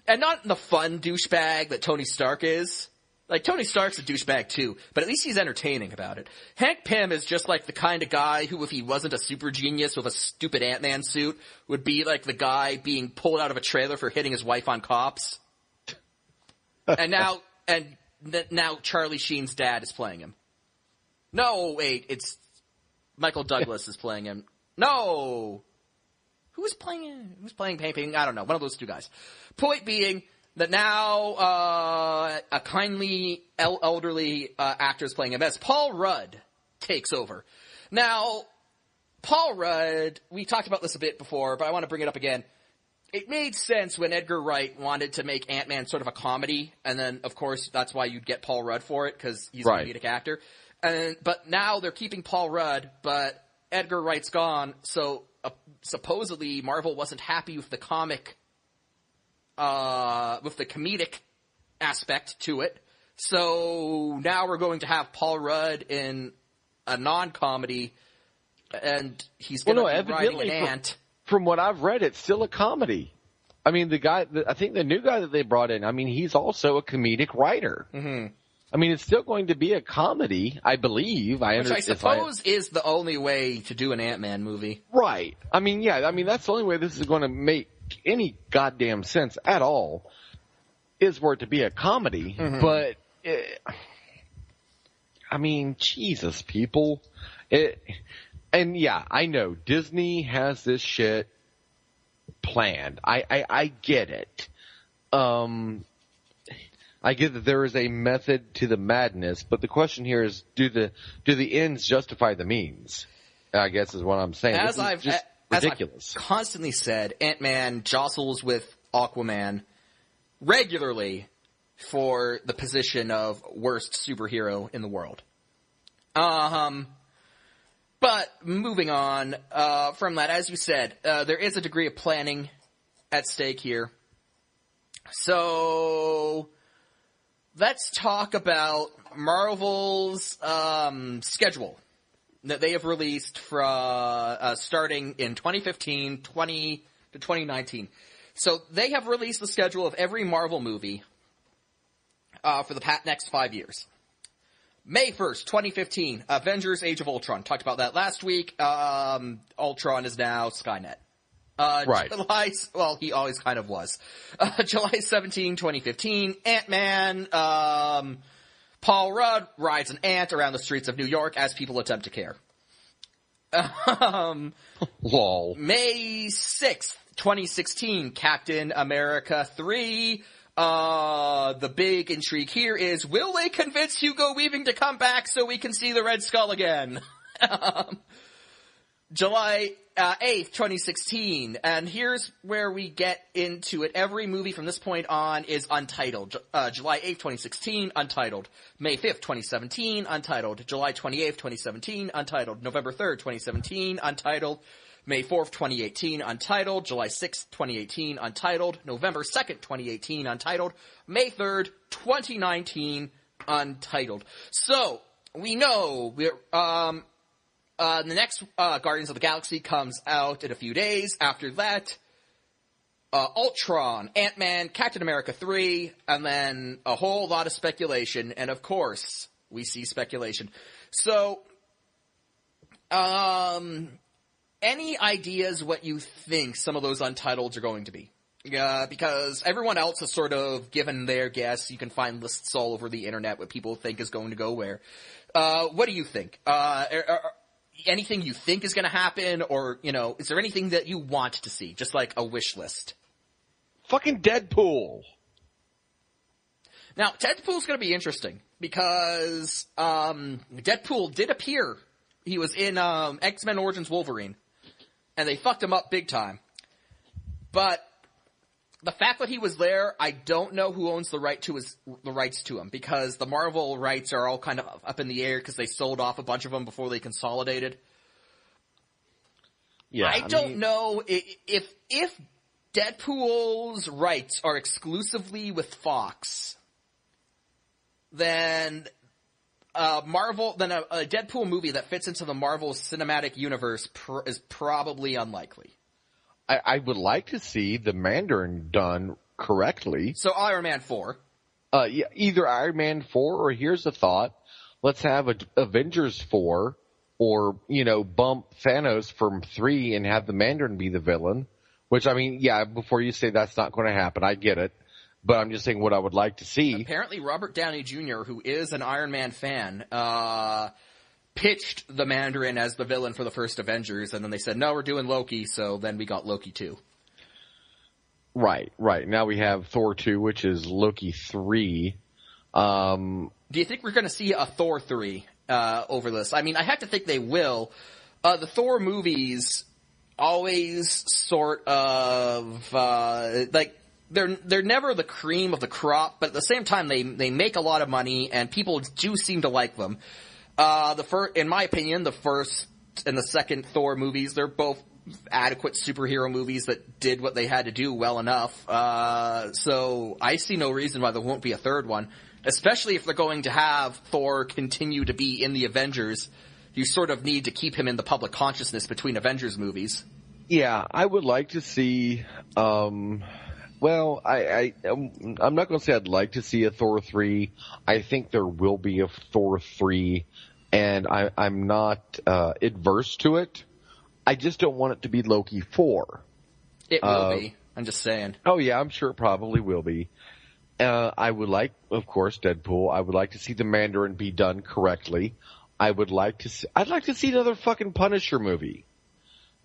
And not the fun douchebag that Tony Stark is. Like, Tony Stark's a douchebag too, but at least he's entertaining about it. Hank Pym is just like the kind of guy who, if he wasn't a super genius with a stupid Ant-Man suit, would be like the guy being pulled out of a trailer for hitting his wife on cops. And now Charlie Sheen's dad is playing him. No, wait, it's Michael Douglas is playing him. No, Who's playing Pain? I don't know. One of those two guys. Point being that now a kindly elderly actor is playing him as Paul Rudd takes over. Now, Paul Rudd, we talked about this a bit before, but I want to bring it up again. It made sense when Edgar Wright wanted to make Ant-Man sort of a comedy, and then, of course, that's why you'd get Paul Rudd for it, because he's a comedic actor. But now they're keeping Paul Rudd, but Edgar Wright's gone, so supposedly Marvel wasn't happy with the comedic aspect to it. So now we're going to have Paul Rudd in a non-comedy, and he's going to be riding an ant. From what I've read, it's still a comedy. I mean, I think the new guy that they brought in, I mean, he's also a comedic writer. Mm-hmm. I mean, it's still going to be a comedy, I believe. Which I suppose is the only way to do an Ant-Man movie. Right. I mean, yeah, that's the only way this is going to make any goddamn sense at all, is for it to be a comedy. Mm-hmm. But, I mean, Jesus, people. And yeah, I know Disney has this shit planned. I get it. I get that there is a method to the madness, but the question here is, do the ends justify the means? I guess is what I'm saying. As I've constantly said, Ant-Man jostles with Aquaman regularly for the position of worst superhero in the world. But moving on from that, as you said, there is a degree of planning at stake here. So let's talk about Marvel's schedule that they have released for starting in 2015 to 2019. So they have released the schedule of every Marvel movie for the next 5 years. May 1st, 2015, Avengers Age of Ultron. Talked about that last week. Ultron is now Skynet. Right. He always kind of was. July 17, 2015, Ant-Man. Paul Rudd rides an ant around the streets of New York as people attempt to care. Lol. May 6th, 2016, Captain America 3. The big intrigue here is, will they convince Hugo Weaving to come back so we can see the Red Skull again? July 8th, 2016, and here's where we get into it. Every movie from this point on is untitled. July 8th, 2016, untitled. May 5th, 2017, untitled. July 28th, 2017, untitled. November 3rd, 2017, untitled. May 4th, 2018, untitled. July 6th, 2018, untitled. November 2nd, 2018, untitled. May 3rd, 2019, untitled. So, we know we're, the next Guardians of the Galaxy comes out in a few days. After that, Ultron, Ant-Man, Captain America 3, and then a whole lot of speculation. And of course, we see speculation. So, any ideas what you think some of those untitles are going to be? Because everyone else has sort of given their guess. You can find lists all over the internet what people think is going to go where. What do you think? Anything you think is going to happen, or, is there anything that you want to see? Just like a wish list. Fucking Deadpool. Now, Deadpool's going to be interesting, because Deadpool did appear. He was in X-Men Origins Wolverine, and they fucked him up big time. But the fact that he was there, I don't know who owns the rights to him, because the Marvel rights are all kind of up in the air because they sold off a bunch of them before they consolidated. Yeah, I don't know if Deadpool's rights are exclusively with Fox, then a Deadpool movie that fits into the Marvel Cinematic Universe is probably unlikely. I would like to see the Mandarin done correctly. So Iron Man 4. Yeah, either Iron Man 4 or here's a thought. Let's have Avengers 4 or, bump Thanos from 3 and have the Mandarin be the villain. Which, before you say that's not going to happen, I get it. But I'm just saying what I would like to see. Apparently Robert Downey Jr., who is an Iron Man fan, pitched the Mandarin as the villain for the first Avengers, and then they said, no, we're doing Loki, so then we got Loki 2. Right. Now we have Thor 2, which is Loki 3. Do you think we're going to see a Thor 3 over this? I mean, I have to think they will. The Thor movies always sort of they're never the cream of the crop, but at the same time they make a lot of money and people do seem to like them. In my opinion, the first and the second Thor movies, they're both adequate superhero movies that did what they had to do well enough. So I see no reason why there won't be a third one, especially if they're going to have Thor continue to be in the Avengers. You sort of need to keep him in the public consciousness between Avengers movies. Yeah, I would like to see, I'm not going to say I'd like to see a Thor 3. I think there will be a Thor 3, and I'm not adverse to it. I just don't want it to be Loki 4. It will be. I'm just saying. Oh, yeah, I'm sure it probably will be. I would like, of course, Deadpool. I would like to see the Mandarin be done correctly. I'd like to see another fucking Punisher movie.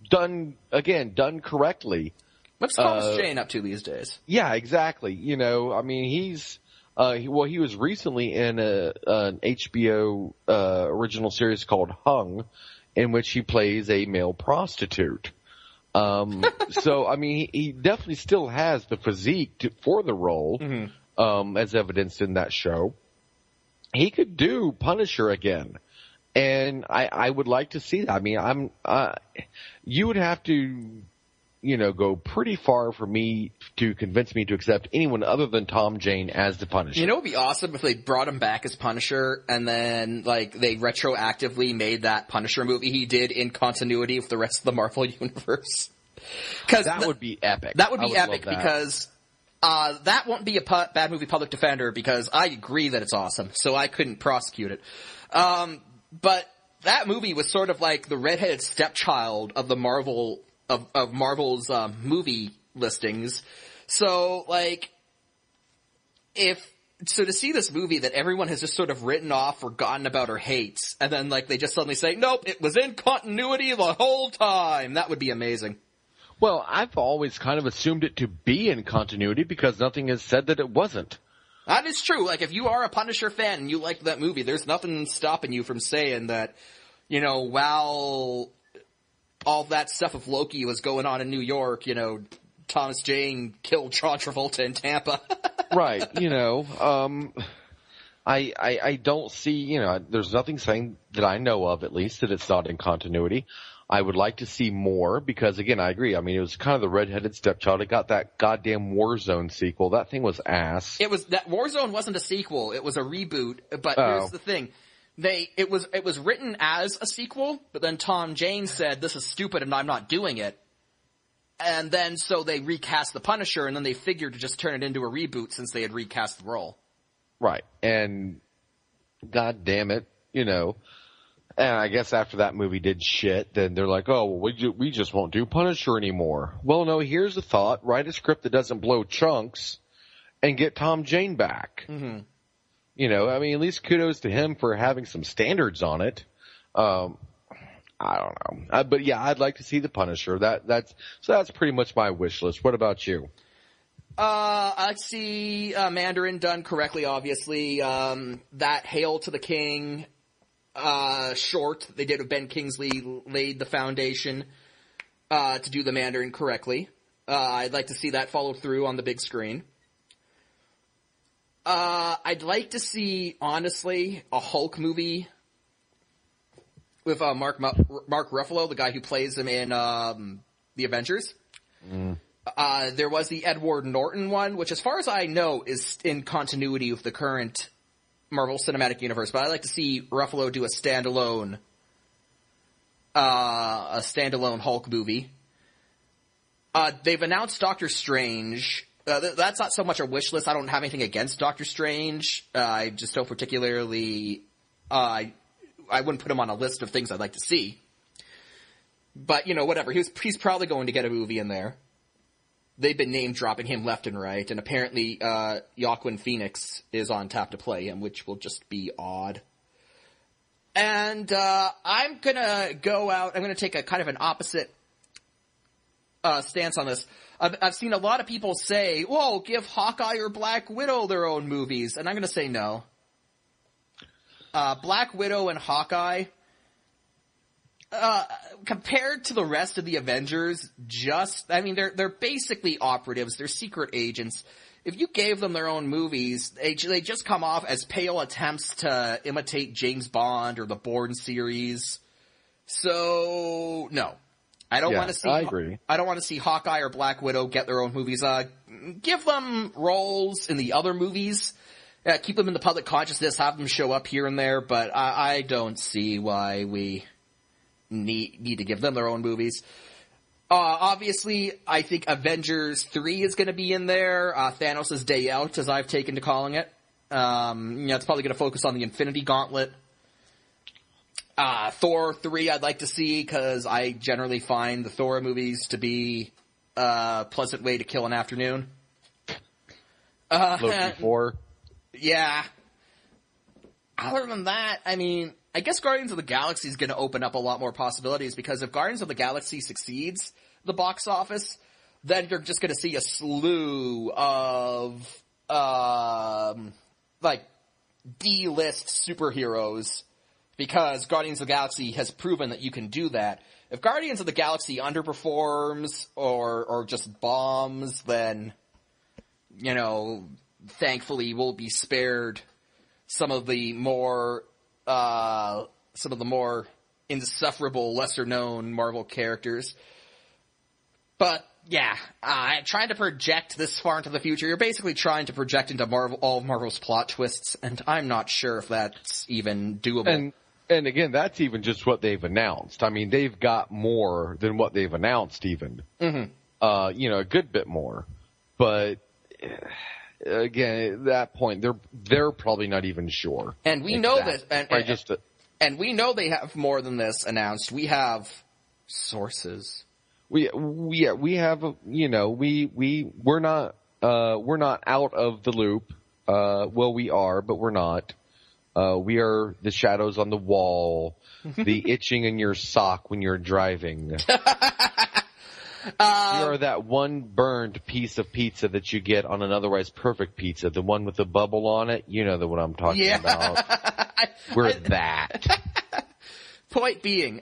Done correctly. What's Thomas Jane up to these days? Yeah, exactly. You know, I mean, he was recently in an HBO original series called Hung, in which he plays a male prostitute. So, I mean, he definitely still has the physique for the role, as evidenced in that show. He could do Punisher again. And I would like to see that. I mean, you would have to, go pretty far for me to convince me to accept anyone other than Tom Jane as the Punisher. You know, it would be awesome if they brought him back as Punisher and then, they retroactively made that Punisher movie he did in continuity with the rest of the Marvel Universe. That would be epic. That would be epic because that won't be a bad movie public defender because I agree that it's awesome, so I couldn't prosecute it. But that movie was sort of like the redheaded stepchild of the Marvel's movie listings. So, to see this movie that everyone has just sort of written off, forgotten about, or hates, and then, they just suddenly say, nope, it was in continuity the whole time, that would be amazing. Well, I've always kind of assumed it to be in continuity because nothing has said that it wasn't. That is true. If you are a Punisher fan and you liked that movie, there's nothing stopping you from saying that, while all that stuff of Loki was going on in New York, Thomas Jane killed John Travolta in Tampa. Right. I don't see, there's nothing saying that I know of, at least, that it's not in continuity. I would like to see more because, again, I agree. I mean, it was kind of the redheaded stepchild. It got that goddamn Warzone sequel. That thing was ass. That Warzone wasn't a sequel. It was a reboot. But here's the thing. It was written as a sequel, but then Tom Jane said, this is stupid and I'm not doing it. And then so they recast the Punisher and then they figured to just turn it into a reboot since they had recast the role. Right. And god damn it, and I guess after that movie did shit, then they're like, oh, well, we just won't do Punisher anymore. Well, no, here's the thought. Write a script that doesn't blow chunks and get Tom Jane back. Mm-hmm. I mean, at least kudos to him for having some standards on it. I don't know. But yeah, I'd like to see the Punisher. That's pretty much my wish list. What about you? I'd see Mandarin done correctly, obviously. That Hail to the King short they did with Ben Kingsley laid the foundation to do the Mandarin correctly. I'd like to see that followed through on the big screen. I'd like to see, honestly, a Hulk movie with Mark Ruffalo, the guy who plays him in the Avengers. There was the Edward Norton one, which as far as I know is in continuity with the current Marvel Cinematic Universe, but I'd like to see Ruffalo do a standalone Hulk movie. They've announced Doctor Strange. That's not so much a wish list. I don't have anything against Doctor Strange. I just don't particularly, I wouldn't put him on a list of things I'd like to see. But, whatever. He's probably going to get a movie in there. They've been name-dropping him left and right, and apparently Joaquin Phoenix is on tap to play him, which will just be odd. And I'm going to go out, I'm going to take a kind of an opposite stance on this. I've seen a lot of people say, whoa, give Hawkeye or Black Widow their own movies. And I'm going to say no. Black Widow and Hawkeye, compared to the rest of the Avengers, they're basically operatives. They're secret agents. If you gave them their own movies, they just come off as pale attempts to imitate James Bond or the Bourne series. So, no. I don't want to see. I agree. I don't want to see Hawkeye or Black Widow get their own movies. Give them roles in the other movies. Keep them in the public consciousness. Have them show up here and there. But I don't see why we need to give them their own movies. Obviously, I think Avengers 3 is going to be in there. Thanos' Day Out, as I've taken to calling it. It's probably going to focus on the Infinity Gauntlet. Thor 3 I'd like to see, because I generally find the Thor movies to be a pleasant way to kill an afternoon. Loki 4. Yeah. Other than that, I guess Guardians of the Galaxy is going to open up a lot more possibilities, because if Guardians of the Galaxy succeeds the box office, then you're just going to see a slew of, D-list superheroes, because Guardians of the Galaxy has proven that you can do that. If Guardians of the Galaxy underperforms or just bombs, then, thankfully we'll be spared some of the more insufferable, lesser-known Marvel characters. But, yeah, trying to project this far into the future, you're basically trying to project into all of Marvel's plot twists, and I'm not sure if that's even doable. And again, that's even just what they've announced. They've got more than what they've announced even. Mm-hmm. A good bit more. But, again, at that point, they're probably not even sure. And we know that, and we know they have more than this announced. We have sources. We have, we're not out of the loop. Well, we are, but we're not. We are the shadows on the wall, the itching in your sock when you're driving. We are that one burned piece of pizza that you get on an otherwise perfect pizza, the one with the bubble on it. You know the one I'm talking about. We're that. Point being,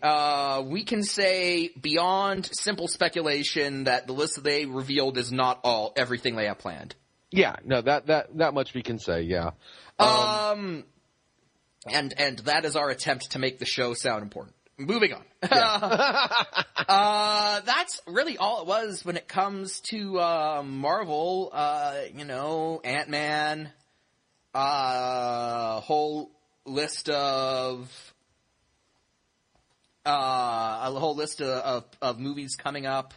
we can say beyond simple speculation that the list that they revealed is not everything they have planned. Yeah, no, that much we can say, yeah. And that is our attempt to make the show sound important. Moving on. Yeah. That's really all it was when it comes to Marvel. Ant-Man, whole list of movies coming up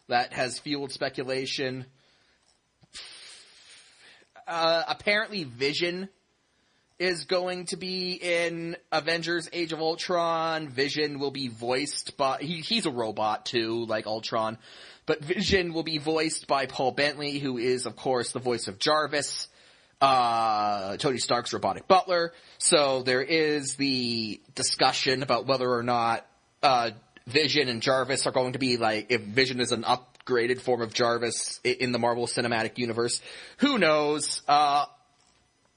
that has fueled speculation. Apparently Vision is going to be in Avengers Age of Ultron. Vision will be voiced by... He's a robot, too, like Ultron. But Vision will be voiced by Paul Bentley, who is, of course, the voice of Jarvis, Tony Stark's robotic butler. So there is the discussion about whether or not Vision and Jarvis are going to be, if Vision is an upgraded form of Jarvis in the Marvel Cinematic Universe. Who knows?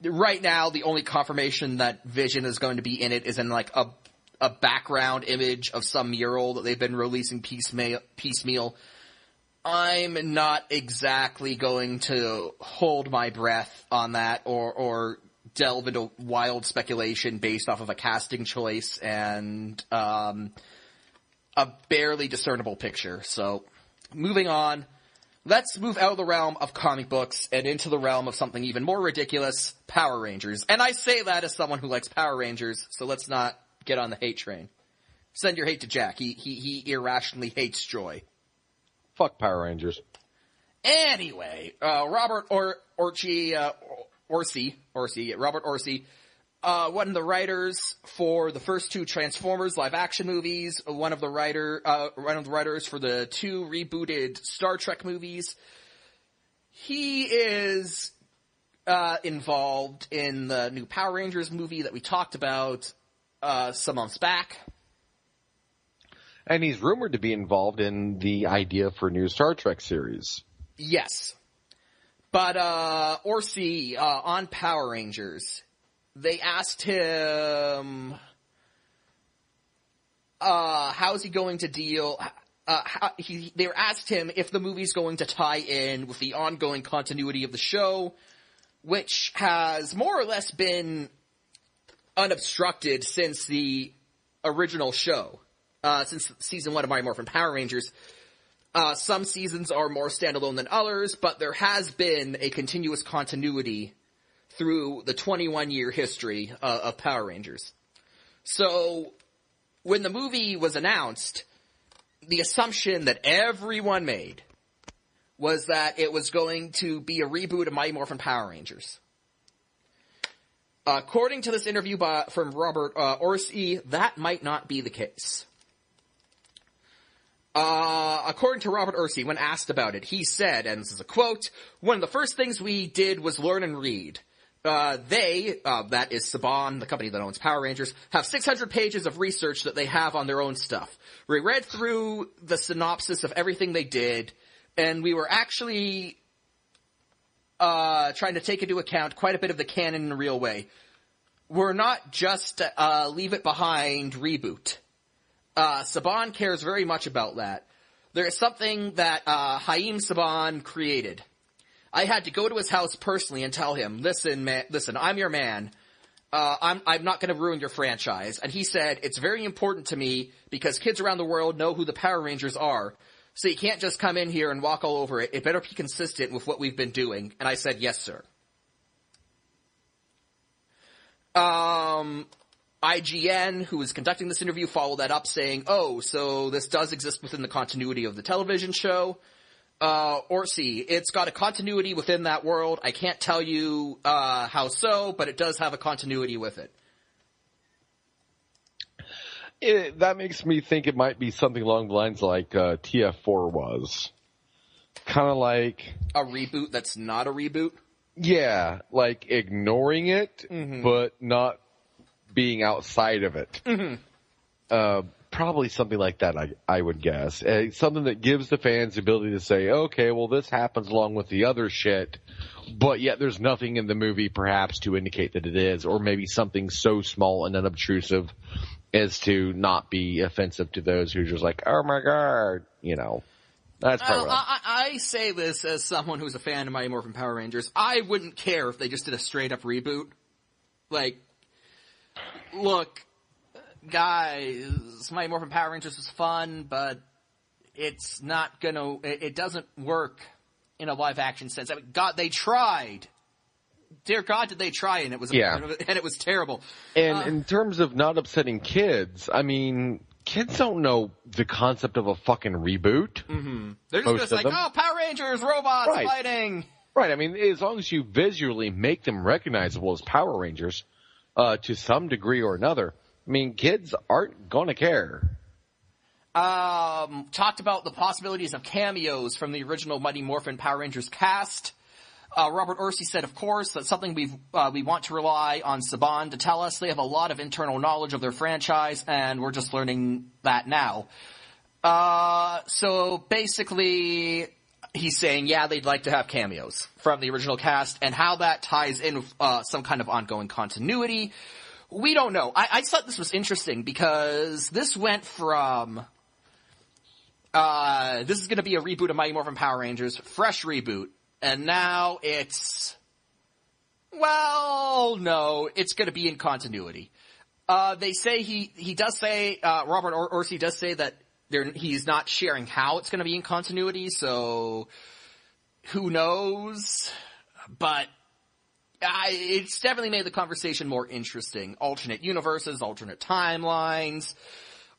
Right now, the only confirmation that Vision is going to be in it is in a background image of some mural that they've been releasing piecemeal. I'm not exactly going to hold my breath on that or delve into wild speculation based off of a casting choice and a barely discernible picture. So, moving on. Let's move out of the realm of comic books and into the realm of something even more ridiculous, Power Rangers. And I say that as someone who likes Power Rangers, so let's not get on the hate train. Send your hate to Jack. He irrationally hates Joy. Fuck Power Rangers. Anyway, Robert Orci, one of the writers for the first two Transformers live-action movies, one of the writers for the two rebooted Star Trek movies. He is involved in the new Power Rangers movie that we talked about some months back. And he's rumored to be involved in the idea for a new Star Trek series. Yes. But Orsi, on Power Rangers, they asked him, how's he going to deal... they asked him if the movie's going to tie in with the ongoing continuity of the show, which has more or less been unobstructed since the original show. Since season 1 of Mighty Morphin Power Rangers. Some seasons are more standalone than others, but there has been a continuous continuity through the 21-year history of Power Rangers. So, when the movie was announced, the assumption that everyone made was that it was going to be a reboot of Mighty Morphin Power Rangers. According to this interview from Robert Orsi, that might not be the case. According to Robert Orsi, when asked about it, he said, and this is a quote, "One of the first things we did was learn and read. That is Saban, the company that owns Power Rangers, have 600 pages of research that they have on their own stuff. We read through the synopsis of everything they did, and we were actually trying to take into account quite a bit of the canon in a real way. We're not just leave it behind reboot. Saban cares very much about that. There is something that Haim Saban created. I had to go to his house personally and tell him, listen, I'm your man. I'm not going to ruin your franchise. And he said, it's very important to me because kids around the world know who the Power Rangers are. So you can't just come in here and walk all over it. It better be consistent with what we've been doing. And I said, yes, sir. IGN, who was conducting this interview, followed that up saying, oh, so this does exist within the continuity of the television show. Orsi, it's got a continuity within that world. I can't tell you how so, but it does have a continuity with it. That makes me think it might be something along the lines like TF4 was. Kind of like... a reboot that's not a reboot? Yeah, like ignoring it, but not being outside of it. Probably something like that, I would guess. Something that gives the fans the ability to say, okay, well, this happens along with the other shit, but yet there's nothing in the movie perhaps to indicate that it is, or maybe something so small and unobtrusive as to not be offensive to those who are just like, oh my god, you know. That's probably I say this as someone who's a fan of Mighty Morphin Power Rangers. I wouldn't care if they just did a straight-up reboot. Like, look, guys, Mighty Morphin Power Rangers is fun, but it's not gonna... It doesn't work in a live-action sense. I mean, God, they tried. Dear God, did they try, and it was and it was terrible. And in terms of not upsetting kids, I mean... kids don't know the concept of a fucking reboot. They're just like, oh, Power Rangers, robots, fighting. Right, I mean, as long as you visually make them recognizable as Power Rangers, to some degree or another, I mean, kids aren't gonna care. Talked about the possibilities of cameos from the original Mighty Morphin Power Rangers cast. Robert Orsi said, of course, that's something we want to rely on Saban to tell us. They have a lot of internal knowledge of their franchise, and we're just learning that now. So basically, he's saying, yeah, they'd like to have cameos from the original cast, and how that ties in with some kind of ongoing continuity, we don't know. I thought this was interesting, because this went from... this is going to be a reboot of Mighty Morphin Power Rangers, fresh reboot. And now it's, well, no, it's going to be in continuity. They say he does say, Robert Orsi does say that he's not sharing how it's going to be in continuity, so who knows? But it's definitely made the conversation more interesting. Alternate universes, alternate timelines,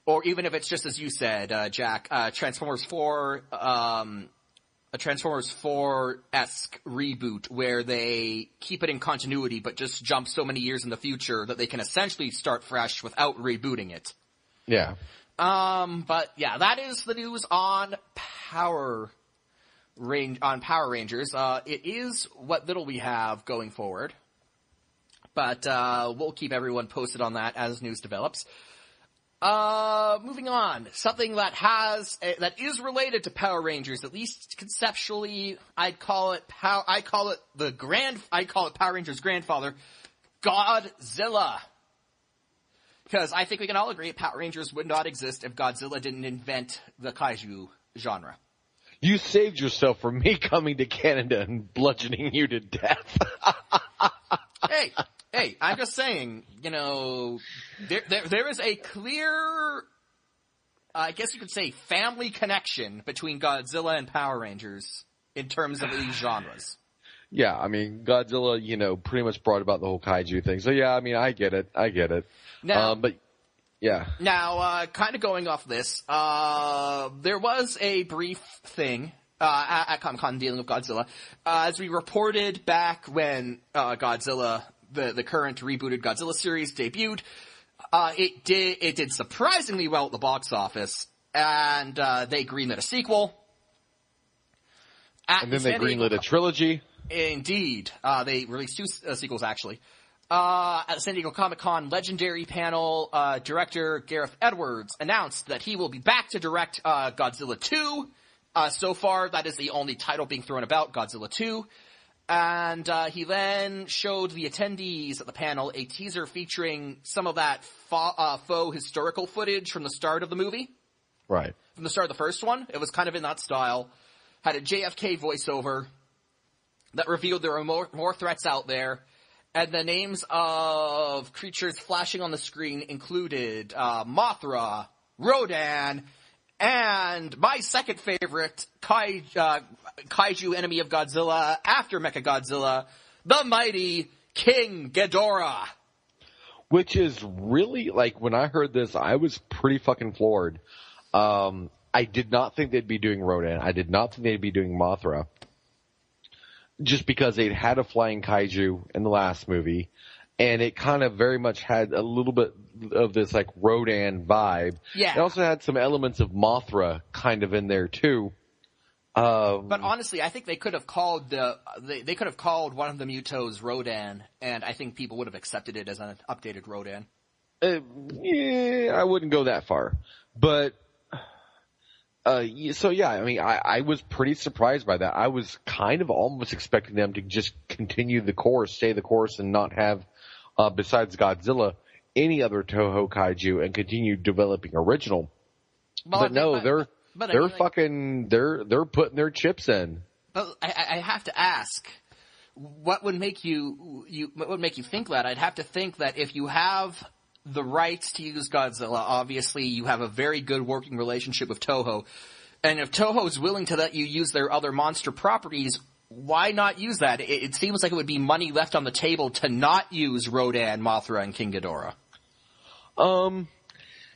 or even if it's just as you said, Jack, Transformers 4, a Transformers 4-esque reboot where they keep it in continuity but just jump so many years in the future that they can essentially start fresh without rebooting it. Yeah. But yeah, that is the news on Power Rangers. It is what little we have going forward. But we'll keep everyone posted on that as news develops. Moving on, something that is related to Power Rangers, at least conceptually. I call it Power Rangers' grandfather, Godzilla. Because I think we can all agree Power Rangers would not exist if Godzilla didn't invent the kaiju genre. You saved yourself from me coming to Canada and bludgeoning you to death. Hey, I'm just saying, there is a clear, I guess you could say, family connection between Godzilla and Power Rangers in terms of these genres. Yeah, I mean, Godzilla, pretty much brought about the whole kaiju thing. So yeah, I mean, I get it. Now, but yeah. Now, kind of going off this, there was a brief thing at ComicCon dealing with Godzilla. As we reported back when Godzilla, the current rebooted Godzilla series debuted, it did surprisingly well at the box office, and they greenlit a sequel. And then they greenlit a trilogy. Indeed. They released two sequels, actually. At the San Diego ComicCon legendary panel, director Gareth Edwards announced that he will be back to direct Godzilla 2. So far, that is the only title being thrown about, Godzilla 2. And he then showed the attendees at the panel a teaser featuring some of that faux historical footage from the start of the movie. Right. From the start of the first one. It was kind of in that style. Had a JFK voiceover that revealed there were more threats out there. And the names of creatures flashing on the screen included Mothra, Rodan, and my second favorite kaiju enemy of Godzilla after Mechagodzilla, the mighty King Ghidorah. Which is really, when I heard this, I was pretty fucking floored. I did not think they'd be doing Rodan. I did not think they'd be doing Mothra. Just because they'd had a flying kaiju in the last movie, and it kind of very much had a little bit of this Rodan vibe. Yeah. It also had some elements of Mothra kind of in there too. But honestly, I think they could have called they could have called one of the Mutos Rodan, and I think people would have accepted it as an updated Rodan. Yeah, I wouldn't go that far, but. So yeah, I mean, I was pretty surprised by that. I was kind of almost expecting them to just continue the course, stay the course, and not have, besides Godzilla, any other Toho kaiju and continue developing original. Well, but no, they're putting their chips in. But I have to ask, what would make you think that? I'd have to think that if you have the rights to use Godzilla, obviously you have a very good working relationship with Toho. And if Toho's willing to let you use their other monster properties, why not use that? It seems like it would be money left on the table to not use Rodan, Mothra, and King Ghidorah.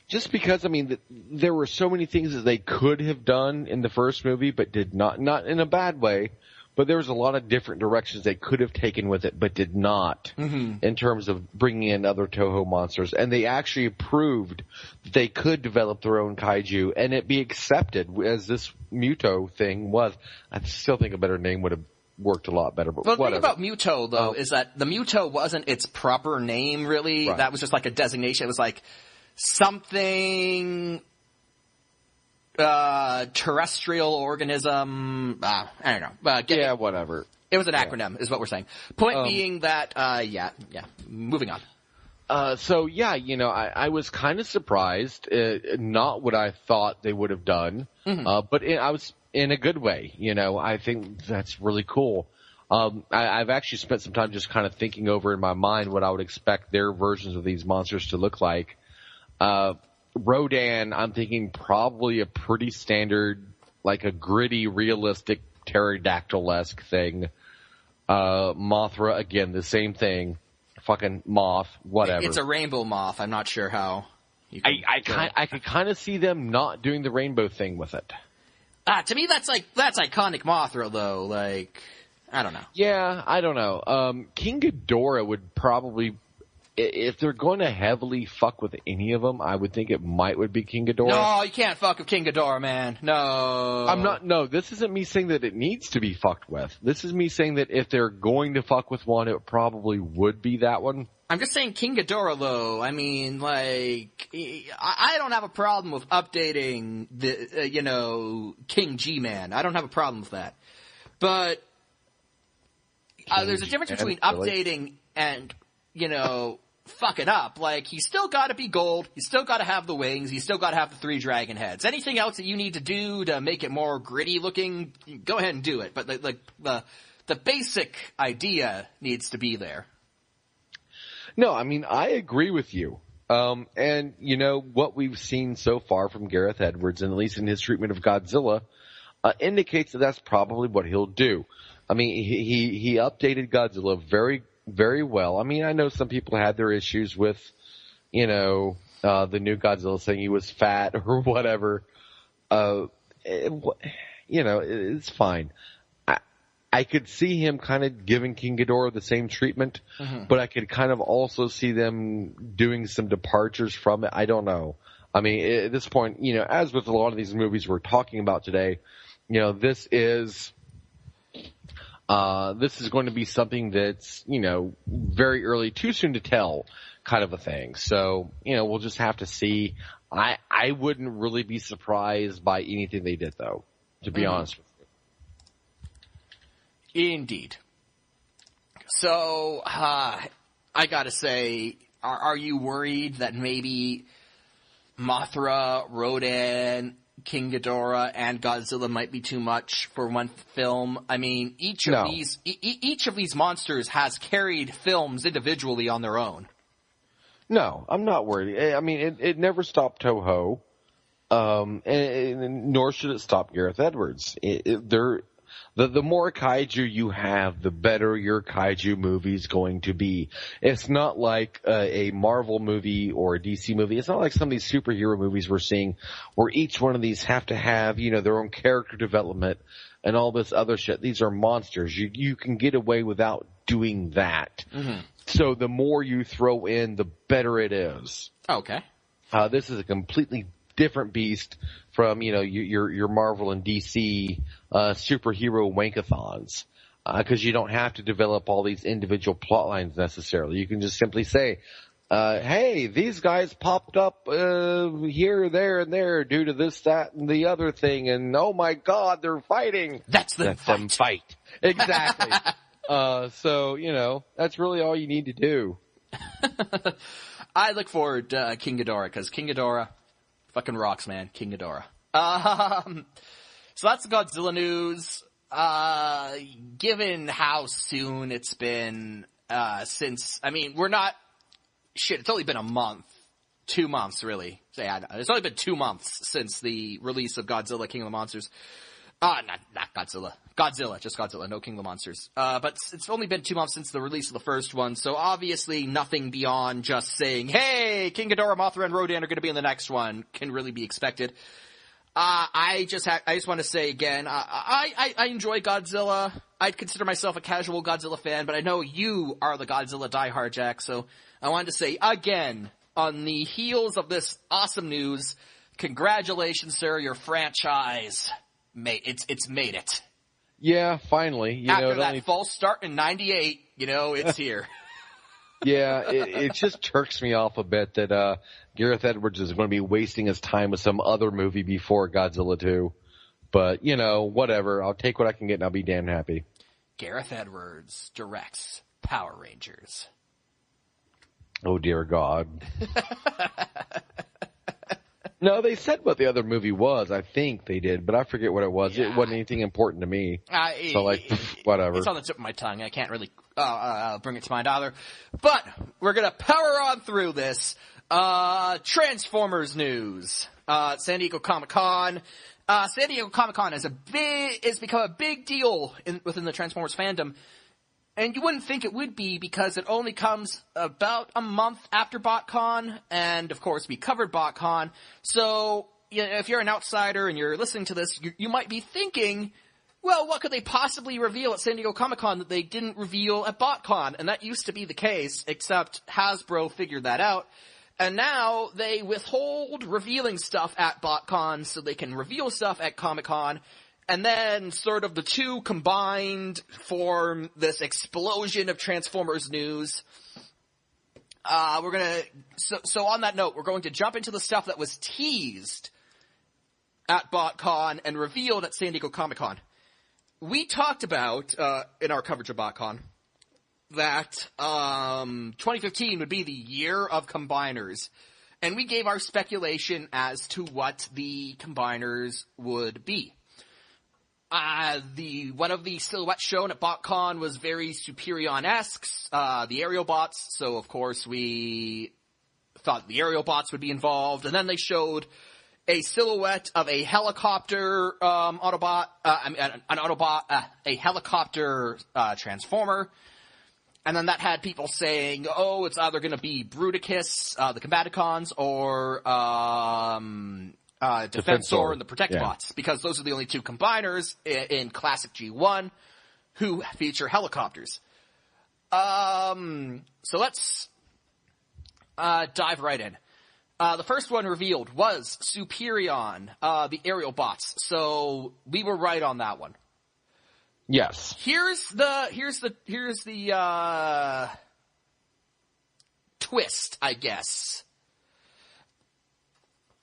Just because, I mean, there were so many things that they could have done in the first movie, but did not in a bad way. But there was a lot of different directions they could have taken with it, but did not, in terms of bringing in other Toho monsters. And they actually proved that they could develop their own kaiju and it be accepted as this Muto thing was. I still think a better name would have worked a lot better, but well, whatever. The thing about Muto, though, is that the Muto wasn't its proper name, really. Right. That was just like a designation. It was like something... terrestrial organism, I don't know. Whatever. It was an acronym, is what we're saying. Point being that, moving on. So yeah, I was kind of surprised, not what I thought they would have done, but I was in a good way, I think that's really cool. I've actually spent some time just kind of thinking over in my mind what I would expect their versions of these monsters to look like. Rodan, I'm thinking probably a pretty standard, like a gritty, realistic, pterodactyl-esque thing. Mothra, again, the same thing. Fucking moth, whatever. It's a rainbow moth. I'm not sure how. I could kind of see them not doing the rainbow thing with it. To me, that's iconic Mothra, though. I don't know. Yeah, I don't know. King Ghidorah would probably... if they're going to heavily fuck with any of them, I would think it would be King Ghidorah. No, you can't fuck with King Ghidorah, man. No. No, this isn't me saying that it needs to be fucked with. This is me saying that if they're going to fuck with one, it probably would be that one. I'm just saying King Ghidorah, though. I mean, like, I don't have a problem with updating the, King G-Man. I don't have a problem with that. But there's a difference between updating and, fucking up. Like, he's still got to be gold. He's still got to have the wings. He's still got to have the 3 dragon heads. Anything else that you need to do to make it more gritty looking, go ahead and do it. But the basic idea needs to be there. No, I mean, I agree with you. And what we've seen so far from Gareth Edwards, and at least in his treatment of Godzilla, indicates that that's probably what he'll do. I mean, he updated Godzilla very, very well. I mean, I know some people had their issues with, the new Godzilla saying he was fat or whatever. It's fine. I could see him kind of giving King Ghidorah the same treatment, but I could kind of also see them doing some departures from it. I don't know. I mean, at this point, as with a lot of these movies we're talking about today, this is going to be something that's, very early, too soon to tell kind of a thing. So, we'll just have to see. I wouldn't really be surprised by anything they did, though, to be honest with you. Indeed. So, I gotta say, are you worried that maybe Mothra, Rodan, King Ghidorah, and Godzilla might be too much for one film? I mean, each of these monsters has carried films individually on their own. No, I'm not worried. I mean, it never stopped Toho, and nor should it stop Gareth Edwards. The more kaiju you have, the better your kaiju movie's going to be. It's not like a Marvel movie or a DC movie. It's not like some of these superhero movies we're seeing where each one of these have to have, their own character development and all this other shit. These are monsters. You can get away without doing that. Mm-hmm. So the more you throw in, the better it is. Okay. This is a completely different beast from, your Marvel and DC superhero wankathons. Because you don't have to develop all these individual plot lines necessarily. You can just simply say, hey, these guys popped up here, there, and there due to this, that, and the other thing, and oh my God, they're fighting. Let them fight. Exactly. So, that's really all you need to do. I look forward to King Ghidorah, because King Ghidorah fucking rocks, man. King Ghidorah. So that's the Godzilla news. Given how soon it's been since, it's only been a month. 2 months, really. It's only been 2 months since the release of Godzilla, King of the Monsters. Not Godzilla. Godzilla, just Godzilla, no King of the Monsters. But it's only been 2 months since the release of the first one, so obviously nothing beyond just saying, hey, King Ghidorah, Mothra, and Rodan are going to be in the next one can really be expected. I just want to say again, I enjoy Godzilla. I'd consider myself a casual Godzilla fan, but I know you are the Godzilla diehard, Jack, so I wanted to say again, on the heels of this awesome news, congratulations, sir, your franchise it's made it. Yeah, finally. After that false start in 98, it's here. Yeah, it just jerks me off a bit that Gareth Edwards is going to be wasting his time with some other movie before Godzilla 2. But, whatever. I'll take what I can get and I'll be damn happy. Gareth Edwards directs Power Rangers. Oh, dear God. No, they said what the other movie was. I think they did, but I forget what it was. Yeah. It wasn't anything important to me. So, whatever. It's on the tip of my tongue. I can't really bring it to mind either. But we're going to power on through this. Transformers news. San Diego ComicCon. San Diego ComicCon has become a big deal within the Transformers fandom. And you wouldn't think it would be because it only comes about a month after BotCon, and of course we covered BotCon. So if you're an outsider and you're listening to this, you might be thinking, well, what could they possibly reveal at San Diego ComicCon that they didn't reveal at BotCon? And that used to be the case, except Hasbro figured that out. And now they withhold revealing stuff at BotCon so they can reveal stuff at Comic-Con. And then sort of the two combined form this explosion of Transformers news. So on that note, we're going to jump into the stuff that was teased at BotCon and revealed at San Diego ComicCon. We talked about, in our coverage of BotCon, that 2015 would be the year of combiners. And we gave our speculation as to what the combiners would be. One of the silhouettes shown at BotCon was very Superion-esque, the aerial bots, so of course we thought the aerial bots would be involved, and then they showed a silhouette of a helicopter Autobot, a helicopter Transformer, and then that had people saying, oh, it's either going to be Bruticus, the Combaticons, or Defensor and the Protectobots, because those are the only two combiners in Classic G1 who feature helicopters. So let's dive right in. The first one revealed was Superion, the aerial bots. So we were right on that one. Yes. Here's the twist, I guess.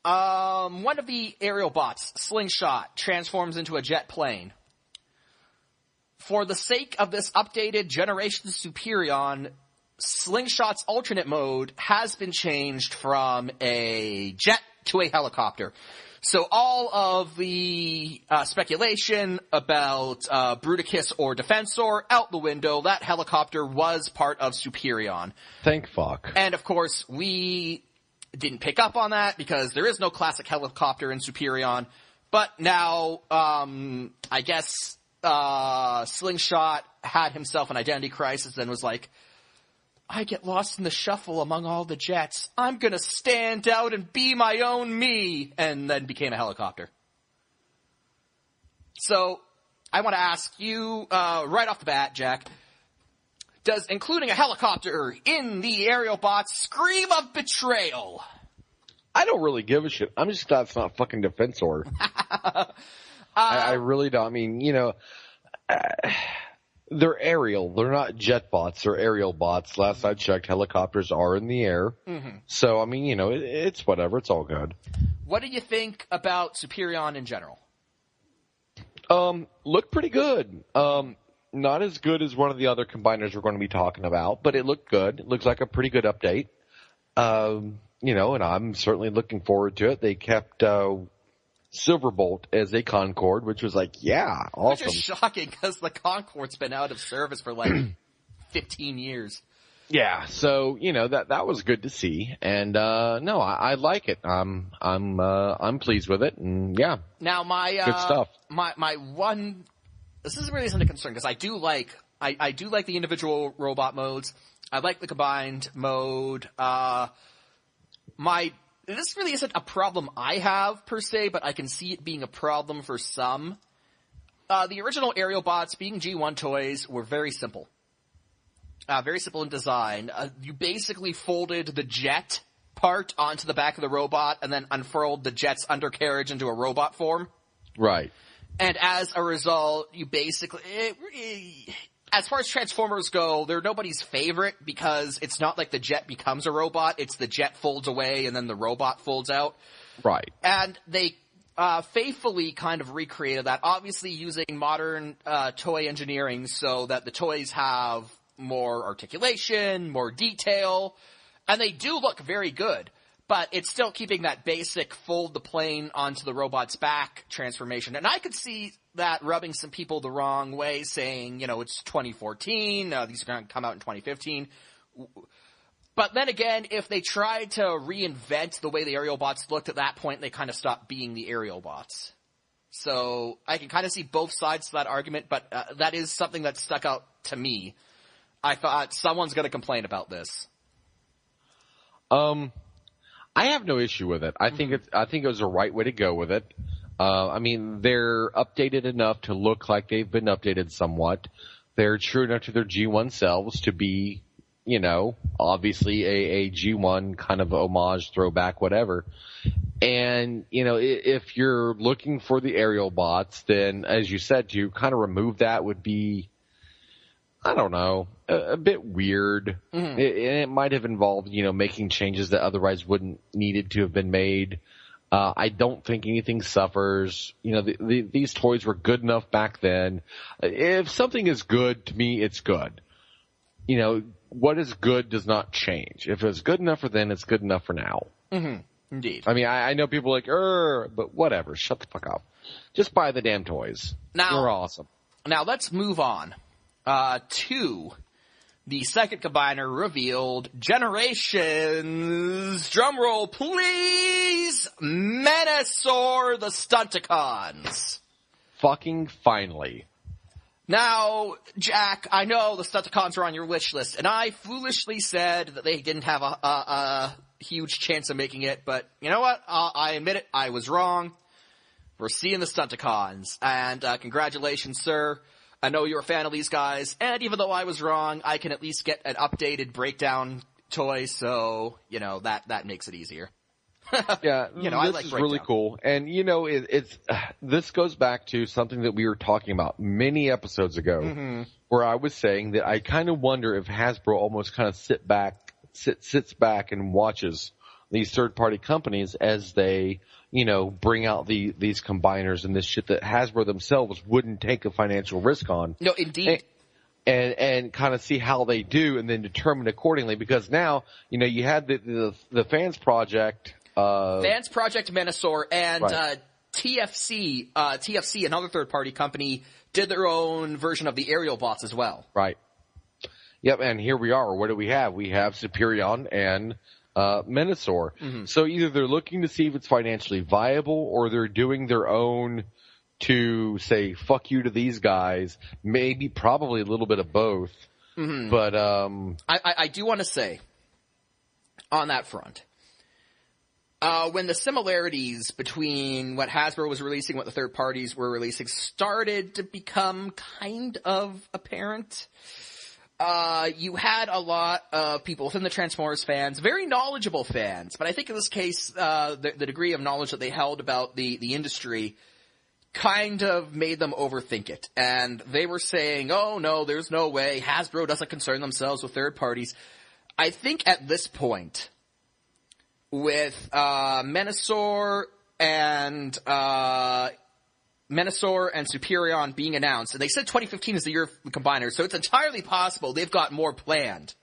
One of the aerial bots, Slingshot, transforms into a jet plane. For the sake of this updated Generation Superion, Slingshot's alternate mode has been changed from a jet to a helicopter. So all of the speculation about Bruticus or Defensor out the window. That helicopter was part of Superion. Thank fuck. And of course, we didn't pick up on that because there is no classic helicopter in Superion. But now, I guess Slingshot had himself an identity crisis and was like, I get lost in the shuffle among all the jets. I'm gonna stand out and be my own me, and then became a helicopter. So, I want to ask you, right off the bat, Jack, does including a helicopter in the aerial bots scream of betrayal? I don't really give a shit. I'm just glad it's not fucking Defensor. I really don't. I mean, you know, they're aerial. They're not jet bots. They're aerial bots. Last I checked, helicopters are in the air. Mm-hmm. So, I mean, you know, it's whatever. It's all good. What do you think about Superion in general? Looked pretty good. Not as good as one of the other combiners we're going to be talking about, but it looked good. It looks like a pretty good update. You know, and I'm certainly looking forward to it. They kept Silverbolt as a Concorde, which was like, yeah, awesome. Which is shocking because the Concorde's been out of service for like 15 years. Yeah, so you know that was good to see, and no, I like it. I'm pleased with it, and yeah. Now good stuff. My one, this isn't a concern because I do like the individual robot modes. I like the combined mode. This really isn't a problem I have, per se, but I can see it being a problem for some. The original aerial bots, being G1 toys, were very simple. Very simple in design. You basically folded the jet part onto the back of the robot and then unfurled the jet's undercarriage into a robot form. Right. And as a result, you basically... as far as Transformers go, they're nobody's favorite because it's not like the jet becomes a robot. It's the jet folds away and then the robot folds out. Right. And they faithfully kind of recreated that, obviously using modern toy engineering so that the toys have more articulation, more detail, and they do look very good. But it's still keeping that basic fold the plane onto the robot's back transformation. And I could see that rubbing some people the wrong way, saying, you know, it's 2014, these are going to come out in 2015. But then again, if they tried to reinvent the way the aerial bots looked at that point, they kind of stopped being the aerial bots. So I can kind of see both sides to that argument, but that is something that stuck out to me. I thought someone's going to complain about this. I have no issue with it. I think it was the right way to go with it. I mean, they're updated enough to look like they've been updated somewhat. They're true enough to their G1 selves to be, you know, obviously a G1 kind of homage, throwback, whatever. And, you know, if you're looking for the aerial bots, then, as you said, to kind of remove that would be, I don't know, a bit weird. Mm-hmm. It might have involved, you know, making changes that otherwise wouldn't needed to have been made. I don't think anything suffers. You know, these toys were good enough back then. If something is good, to me, it's good. You know, what is good does not change. If it's good enough for then, it's good enough for now. Mm-hmm. Indeed. I mean, I know people are like, but whatever. Shut the fuck up. Just buy the damn toys. Now, they're awesome. Now, let's move on to the second combiner revealed, Generations. Drumroll, please. Menasor the Stunticons. Fucking finally. Now, Jack, I know the Stunticons are on your wish list, and I foolishly said that they didn't have a huge chance of making it, but you know what? I admit it, I was wrong. We're seeing the Stunticons, and congratulations, sir. I know you're a fan of these guys, and even though I was wrong, I can at least get an updated breakdown toy, so, you know, that makes it easier. Yeah, you know, this I like is breakdown. really cool. And, you know, this goes back to something that we were talking about many episodes ago, where I was saying that I kind of wonder if Hasbro almost kind of sits back and watches these third-party companies as they, you know, bring out these combiners and this shit that Hasbro themselves wouldn't take a financial risk on. No, indeed. And kind of see how they do and then determine accordingly, because now, you know, you had the Fans Project. Fans Project Menasor and right. TFC, another third-party company, did their own version of the aerial bots as well. Right. Yep, and here we are. What do we have? We have Superion and Menasor. Mm-hmm. So either they're looking to see if it's financially viable, or they're doing their own to say, fuck you to these guys. Maybe, probably a little bit of both. Mm-hmm. But I do want to say, on that front, when the similarities between what Hasbro was releasing and what the third parties were releasing started to become kind of apparent, you had a lot of people within the Transformers fans, very knowledgeable fans, but I think in this case, the degree of knowledge that they held about the industry kind of made them overthink it. And they were saying, oh no, there's no way, Hasbro doesn't concern themselves with third parties. I think at this point, with Menasor and Superion being announced, and they said 2015 is the year of the combiners, so it's entirely possible they've got more planned.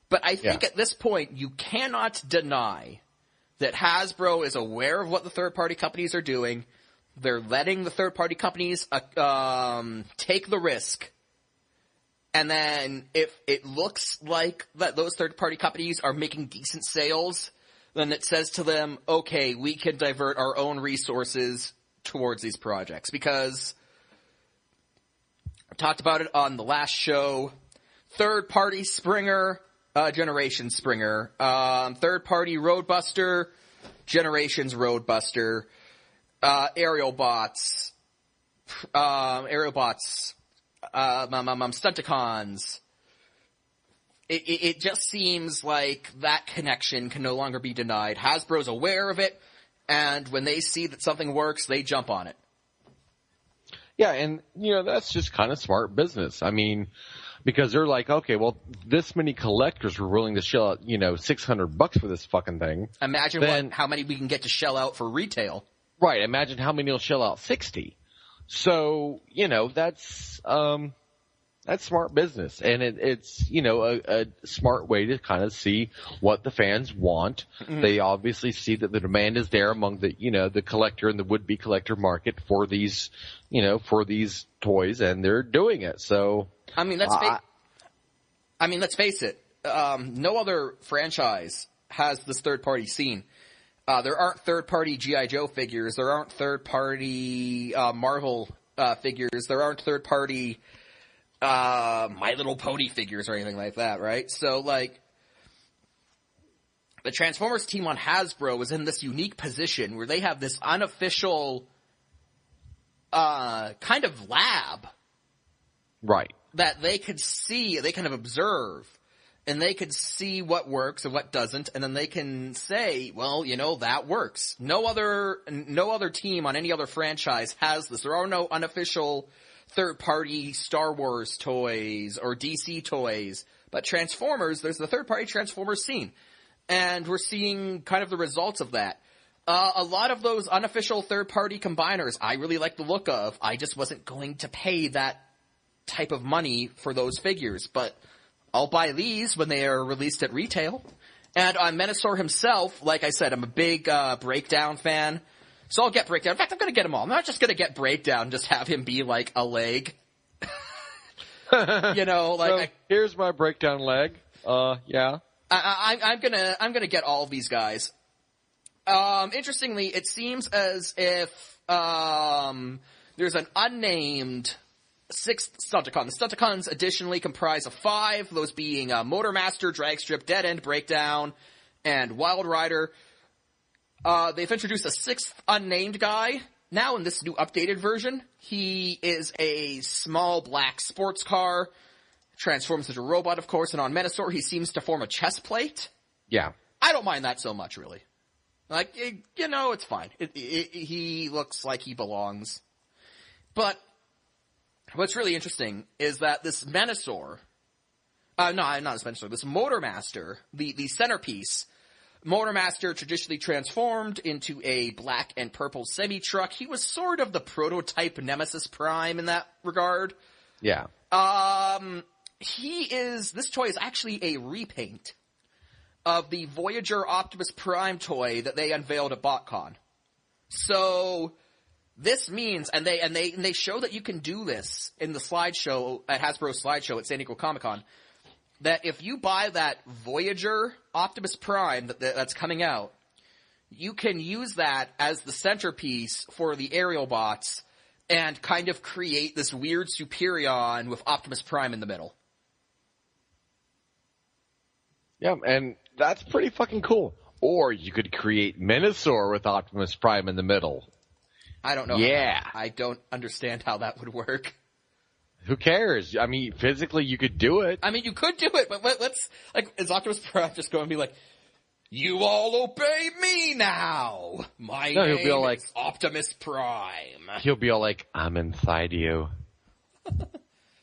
But I think at this point, you cannot deny that Hasbro is aware of what the third-party companies are doing. They're letting the third-party companies take the risk. And then if it looks like that those third-party companies are making decent sales, then it says to them, okay, we can divert our own resources towards these projects. Because I talked about it on the last show, third-party Springer, Generation Springer, third-party Roadbuster, Generations Roadbuster, Aerial Bots, Stunticons. It just seems like that connection can no longer be denied. Hasbro's aware of it, and when they see that something works, they jump on it. Yeah, and, you know, that's just kind of smart business. I mean, because they're like, okay, well, this many collectors were willing to shell out, you know, $600 for this fucking thing. Imagine how many we can get to shell out for retail. Right, imagine how many will shell out 60. So, you know, that's smart business, and it's, you know, a smart way to kind of see what the fans want. Mm-hmm. They obviously see that the demand is there among the, you know, the collector and the would-be collector market for these, you know, for these toys, and they're doing it. So, I mean, let's face it. No other franchise has this third-party scene. There aren't third-party G.I. Joe figures. There aren't third-party Marvel figures. There aren't third-party My Little Pony figures or anything like that, right? So, like, the Transformers team on Hasbro is in this unique position where they have this unofficial kind of lab. Right. That they could see, they kind of observe, and they could see what works and what doesn't, and then they can say, well, that works. No other team on any other franchise has this. There are no unofficial third-party Star Wars toys or DC toys, but Transformers, there's the third-party Transformers scene, and we're seeing kind of the results of that. A lot of those unofficial third-party combiners I really like the look of. I just wasn't going to pay that type of money for those figures, but I'll buy these when they are released at retail. And on Menasor himself, like I said, I'm a big Breakdown fan, so I'll get Breakdown. In fact, I'm going to get them all. I'm not just going to get Breakdown and just have him be like a leg. So, here's my Breakdown leg. Yeah. I'm gonna get all of these guys. Interestingly, it seems as if there's an unnamed 6th Stunticon. The Stunticons additionally comprise of 5, those being Motormaster, Dragstrip, Dead End, Breakdown, and Wild Rider. They've introduced a 6th unnamed guy now in this new updated version. He is a small black sports car, transforms into a robot, of course, and on Menasor he seems to form a chest plate. Yeah. I don't mind that so much, really. It's fine. He looks like he belongs. But what's really interesting is that this Menasor, this Motormaster, the centerpiece, Motormaster traditionally transformed into a black and purple semi-truck. He was sort of the prototype Nemesis Prime in that regard. Yeah. This toy is actually a repaint of the Voyager Optimus Prime toy that they unveiled at BotCon. So this means, and they show that you can do this in the slideshow, at Hasbro slideshow at San Diego ComicCon, that if you buy that Voyager Optimus Prime that's coming out, you can use that as the centerpiece for the aerial bots and kind of create this weird Superion with Optimus Prime in the middle. Yeah, and that's pretty fucking cool. Or you could create Menasor with Optimus Prime in the middle. I don't know. Yeah. I don't understand how that would work. Who cares? I mean, physically you could do it. I mean, you could do it, but let's, is Optimus Prime just going to be like, you all obey me now! My name is Optimus Prime. He'll be all like, I'm inside you.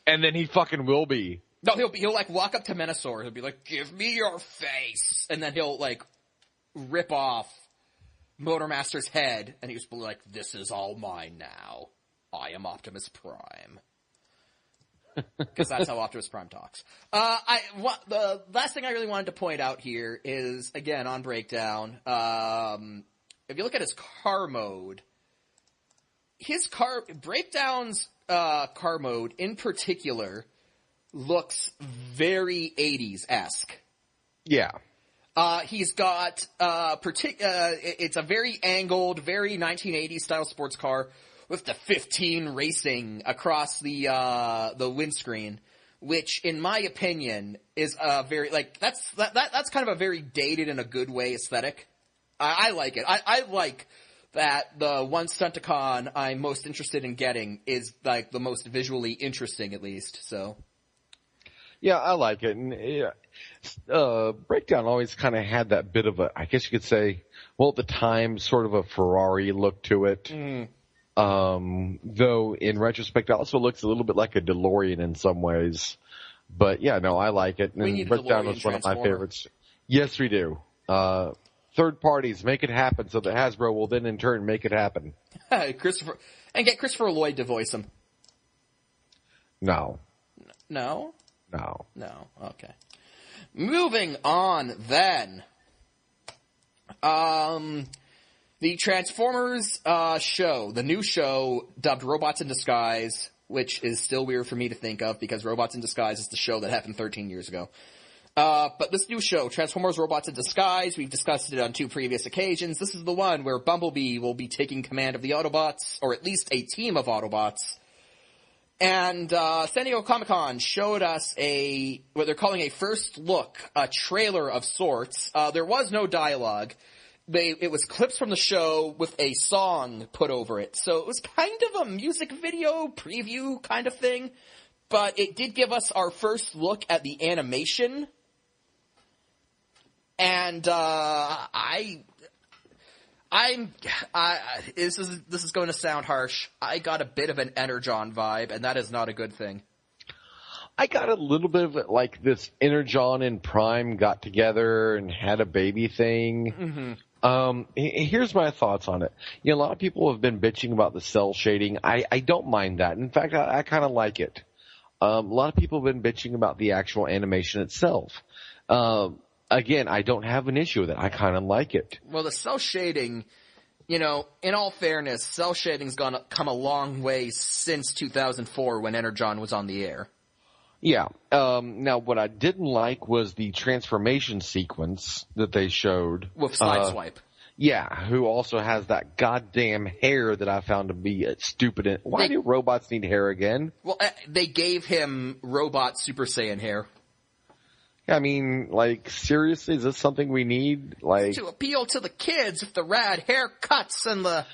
And then he fucking will be. No, he'll walk up to Menasor, he'll be like, give me your face! And then he'll, rip off Motormaster's head, and he'll just be like, this is all mine now. I am Optimus Prime. Because that's how Optimus Prime talks. The last thing I really wanted to point out here is, again, on Breakdown, if you look at his car mode, Breakdown's car mode in particular looks very 80s-esque. Yeah. He's got, it's a very angled, very 1980s style sports car with the 15 racing across the windscreen, which in my opinion is a very, that's kind of a very dated in a good way aesthetic. I like it. I like that the one Stunticon I'm most interested in getting is the most visually interesting, at least, so. Yeah, I like it. And Breakdown always kind of had that bit of a, I guess you could say, well, at the time, sort of a Ferrari look to it. Mm. Though in retrospect, it also looks a little bit like a DeLorean in some ways. But yeah, no, I like it. And Breakdown was one of my favorites. Yes, we do. Third parties, make it happen so that Hasbro will then in turn make it happen. Get Christopher Lloyd to voice him. No. No? No. No. Okay. Moving on then. The Transformers show, the new show dubbed Robots in Disguise, which is still weird for me to think of because Robots in Disguise is the show that happened 13 years ago. But this new show, Transformers Robots in Disguise, we've discussed it on 2 previous occasions. This is the one where Bumblebee will be taking command of the Autobots, or at least a team of Autobots. And San Diego ComicCon showed us what they're calling a first look, a trailer of sorts. There was no dialogue. It was clips from the show with a song put over it. So it was kind of a music video preview kind of thing. But it did give us our first look at the animation. And this is going to sound harsh. I got a bit of an Energon vibe, and that is not a good thing. I got a little bit of it, like this Energon and Prime got together and had a baby thing. Mm-hmm. Here's my thoughts on it. You know, a lot of people have been bitching about the cell shading. I don't mind that. In fact, I kind of like it. A lot of people have been bitching about the actual animation itself. Again, I don't have an issue with it. I kind of like it. Well, the cell shading, you know, in all fairness, cell shading's come a long way since 2004 when Energon was on the air. Yeah. Now, what I didn't like was the transformation sequence that they showed. With Sideswipe. Yeah, who also has that goddamn hair that I found to be stupid. Why do robots need hair again? Well, they gave him robot Super Saiyan hair. I mean, like, seriously, is this something we need? Like, to appeal to the kids with the rad haircuts and the...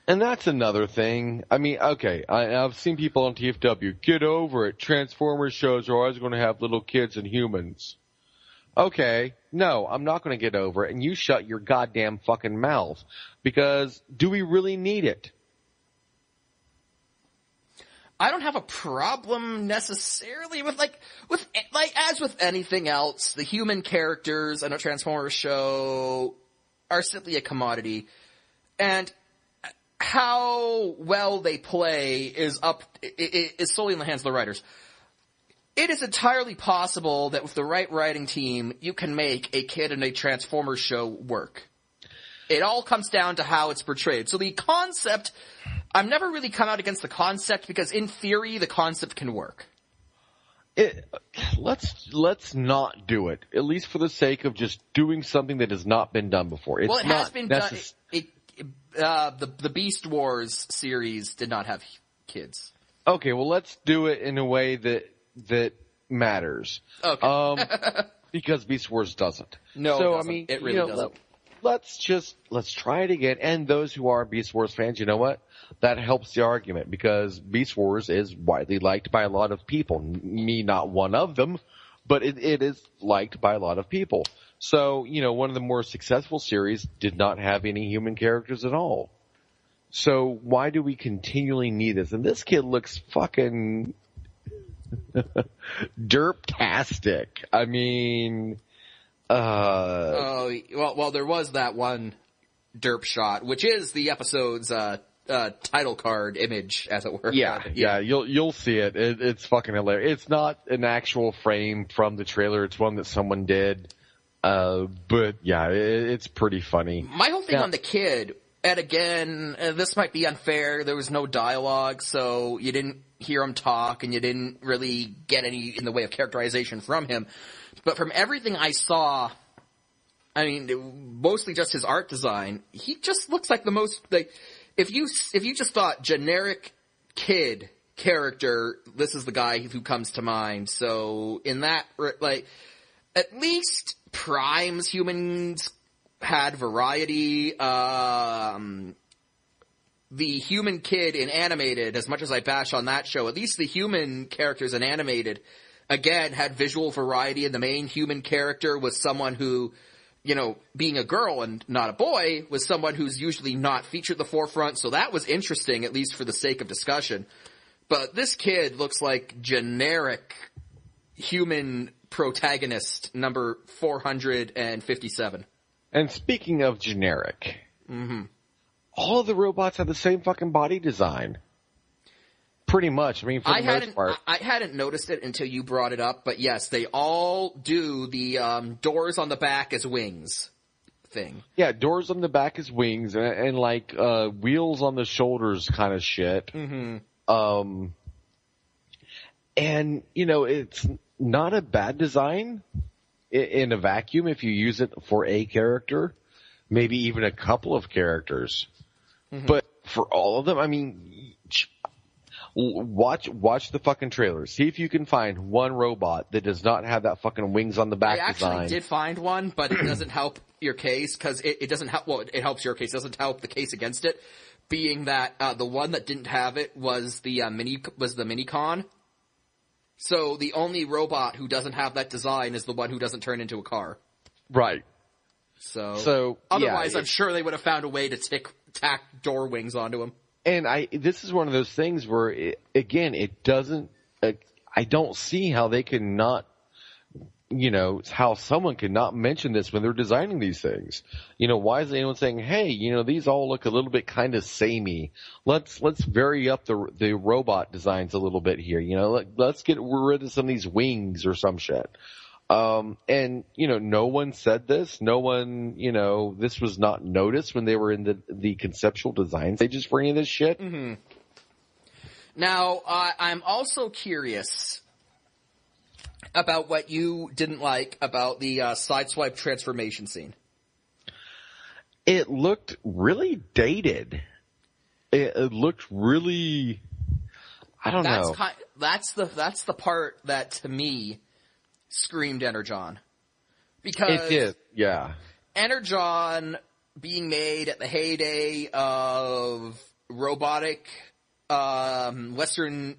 And that's another thing. I mean, okay, I've seen people on TFW, get over it. Transformers shows are always going to have little kids and humans. Okay, no, I'm not going to get over it, and you shut your goddamn fucking mouth. Because do we really need it? I don't have a problem necessarily with as with anything else, the human characters in a Transformers show are simply a commodity. And how well they play is solely in the hands of the writers. It is entirely possible that with the right writing team, you can make a kid in a Transformers show work. It all comes down to how it's portrayed. So the concept, I've never really come out against the concept because in theory, the concept can work. Let's not do it, at least for the sake of just doing something that has not been done before. It's has been done. The Beast Wars series did not have kids. Okay, well, let's do it in a way that matters. Okay. Because Beast Wars doesn't. No, so, it doesn't. I mean, it really doesn't. Let's try it again. And those who are Beast Wars fans, you know what? That helps the argument because Beast Wars is widely liked by a lot of people. Me, not one of them, but it is liked by a lot of people. So, you know, one of the more successful series did not have any human characters at all. So why do we continually need this? And this kid looks fucking derptastic. I mean, well, there was that one derp shot, which is the episode's title card image, as it were. Yeah, you'll see it. It's fucking hilarious. It's not an actual frame from the trailer. It's one that someone did. But yeah, it's pretty funny. My whole thing on the kid, and again, this might be unfair. There was no dialogue, so you didn't hear him talk, and you didn't really get any in the way of characterization from him. But from everything I saw, I mean, mostly just his art design, he just looks like the most, like, if you just thought generic kid character, this is the guy who comes to mind. So in that, like, at least Prime's humans had variety. The human kid in Animated, as much as I bash on that show, at least the human characters in Animated, again, had visual variety, and the main human character was someone who, you know, being a girl and not a boy, was someone who's usually not featured at the forefront, so that was interesting, at least for the sake of discussion. But this kid looks like generic human protagonist number 457. And speaking of generic, all of the robots have the same fucking body design. Pretty much. I mean, for the most part. I hadn't noticed it until you brought it up, but yes, they all do the doors on the back as wings thing. Yeah, doors on the back as wings, and like wheels on the shoulders kind of shit. Mm-hmm. And, you know, it's not a bad design in a vacuum if you use it for a character, maybe even a couple of characters. Mm-hmm. But for all of them, I mean, Watch the fucking trailers. See if you can find one robot that does not have that fucking wings on the back design. I actually did find one, but it doesn't help your case because it doesn't help. Well, it helps your case. It doesn't help the case against it, being that the one that didn't have it was the Minicon. So the only robot who doesn't have that design is the one who doesn't turn into a car. Right. So otherwise, I'm sure they would have found a way to tack door wings onto him. And this is one of those things where, it doesn't, I don't see how they can not, how someone can not mention this when they're designing these things. Why is anyone saying, hey, these all look a little bit kind of samey. Let's vary up the robot designs a little bit here. Let's get rid of some of these wings or some shit. And no one said this. No one, this was not noticed when they were in the conceptual design stages for any of this shit. Mm-hmm. Now, I'm also curious about what you didn't like about the sideswipe transformation scene. It looked really dated. It looked really, I don't know. That's the part that to me screamed Energon. Because it did, yeah. Energon being made at the heyday of robotic Western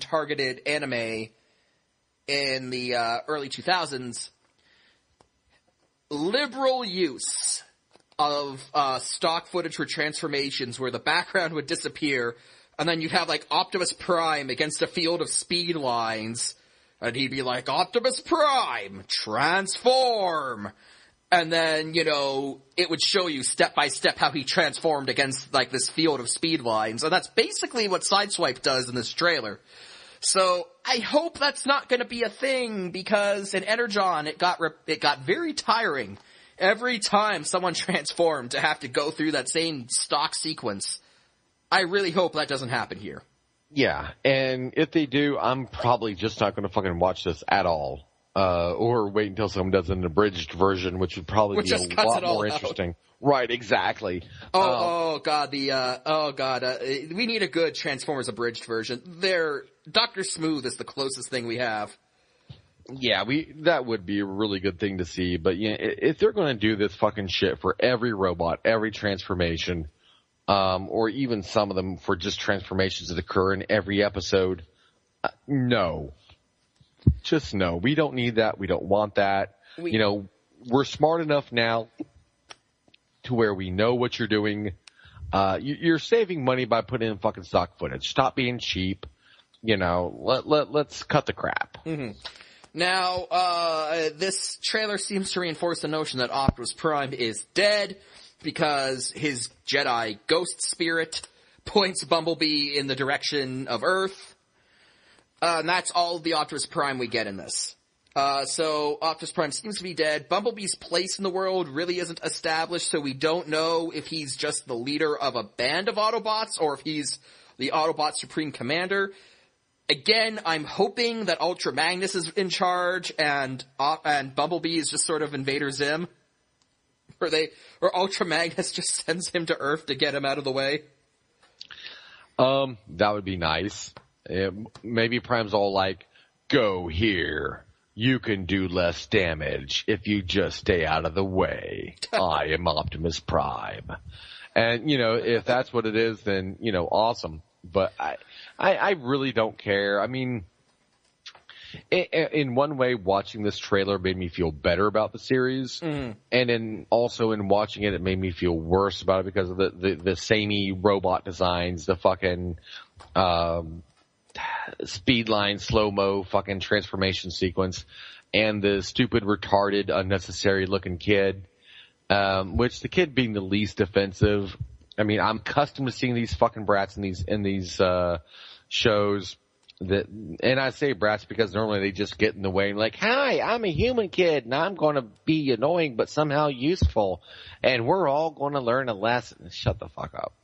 targeted anime in the early 2000s, liberal use of stock footage for transformations where the background would disappear and then you'd have like Optimus Prime against a field of speed lines. And he'd be like, Optimus Prime, transform! And then, it would show you step by step how he transformed against, like, this field of speed lines. And that's basically what Sideswipe does in this trailer. So, I hope that's not gonna be a thing, because in Energon, it got very tiring every time someone transformed to have to go through that same stock sequence. I really hope that doesn't happen here. Yeah, and if they do, I'm probably just not going to fucking watch this at all. Or wait until someone does an abridged version, which would probably be a lot more interesting. Right, exactly. God, we need a good Transformers abridged version. Dr. Smooth is the closest thing we have. Yeah, that would be a really good thing to see, but if they're going to do this fucking shit for every robot, every transformation, or even some of them for just transformations that occur in every episode. No. Just no. We don't need that. We don't want that. We're smart enough now to where we know what you're doing. You're saving money by putting in fucking stock footage. Stop being cheap. Let's cut the crap. Mm-hmm. Now, this trailer seems to reinforce the notion that Optimus Prime is dead, because his Jedi ghost spirit points Bumblebee in the direction of Earth. And that's all the Optimus Prime we get in this. So Optimus Prime seems to be dead. Bumblebee's place in the world really isn't established, so we don't know if he's just the leader of a band of Autobots or if he's the Autobot Supreme Commander. Again, I'm hoping that Ultra Magnus is in charge and Bumblebee is just sort of Invader Zim. Or Ultra Magnus just sends him to Earth to get him out of the way. That would be nice. Maybe Prime's all like, go here. You can do less damage if you just stay out of the way. I am Optimus Prime. And, if that's what it is, then, awesome. But I really don't care. I mean, in one way, watching this trailer made me feel better about the series, and also in watching it, it made me feel worse about it because of the samey robot designs, the fucking speed line slow mo fucking transformation sequence, and the stupid, retarded, unnecessary looking kid. Which the kid being the least offensive. I mean, I'm accustomed to seeing these fucking brats in these shows. And I say brats because normally they just get in the way and like, hi, I'm a human kid and I'm going to be annoying but somehow useful. And we're all going to learn a lesson. Shut the fuck up.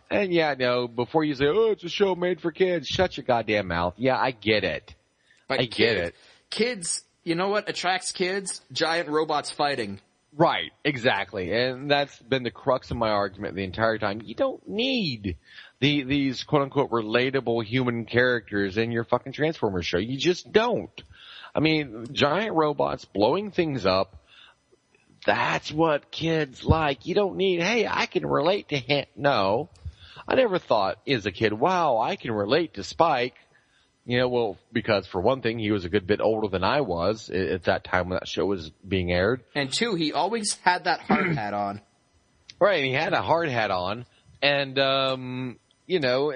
And yeah, no, before you say, oh, it's a show made for kids, shut your goddamn mouth. Yeah, I get it. But I get it. Kids, you know what attracts kids? Giant robots fighting. Right, exactly. And that's been the crux of my argument the entire time. You don't need these quote-unquote relatable human characters in your fucking Transformers show. You just don't. I mean, giant robots blowing things up, that's what kids like. You don't need, hey, I can relate to him. No. I never thought as a kid, wow, I can relate to Spike. You know, well, because for one thing, he was a good bit older than I was at that time when that show was being aired. And two, he always had that hard hat on. Right, and he had a hard hat on. And, you know,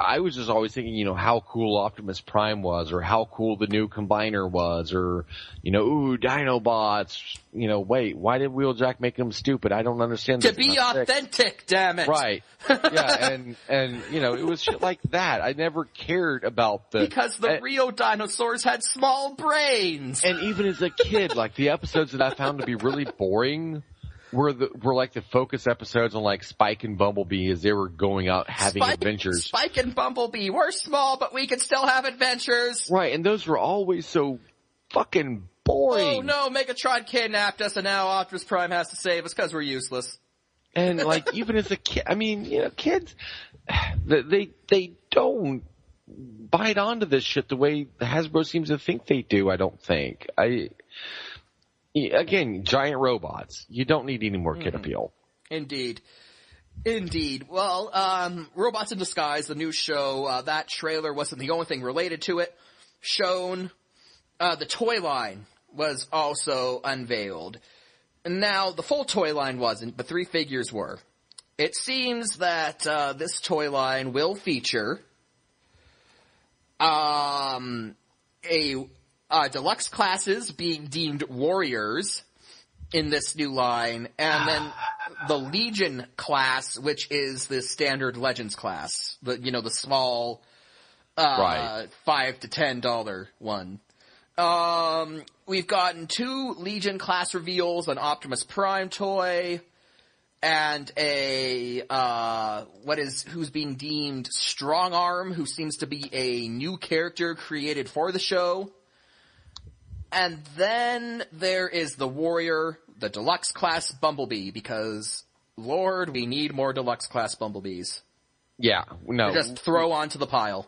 I was just always thinking, you know, how cool Optimus Prime was, or how cool the new Combiner was, or, you know, ooh, Dinobots. You know, wait, why did Wheeljack make them stupid? I don't understand this. To be authentic, damn it. Right. Yeah, and, you know, it was shit like that. I never cared about because the Rio dinosaurs had small brains. And even as a kid, like, the episodes that I found to be really boring were like the focus episodes on like Spike and Bumblebee as they were going out having adventures. Spike and Bumblebee, we're small, but we can still have adventures. Right, and those were always so fucking boring. Oh no, Megatron kidnapped us and now Optimus Prime has to save us because we're useless. And like, even as a kid, I mean, you know, kids, they don't bite onto this shit the way Hasbro seems to think they do, I don't think. Again, giant robots. You don't need any more kid appeal. Indeed. Well, Robots in Disguise, the new show, that trailer wasn't the only thing related to it. Shown, the toy line was also unveiled. And now, the full toy line wasn't, but 3 figures were. It seems that, this toy line will feature, deluxe classes being deemed warriors in this new line, and then the Legion class, which is the standard Legends class, the small, right, $5 to $10 one. We've gotten 2 Legion class reveals, an Optimus Prime toy, and who's being deemed Strong Arm, who seems to be a new character created for the show. And then there is the Warrior, the Deluxe Class Bumblebee, because, Lord, we need more Deluxe Class Bumblebees. Yeah, no. Just throw onto the pile.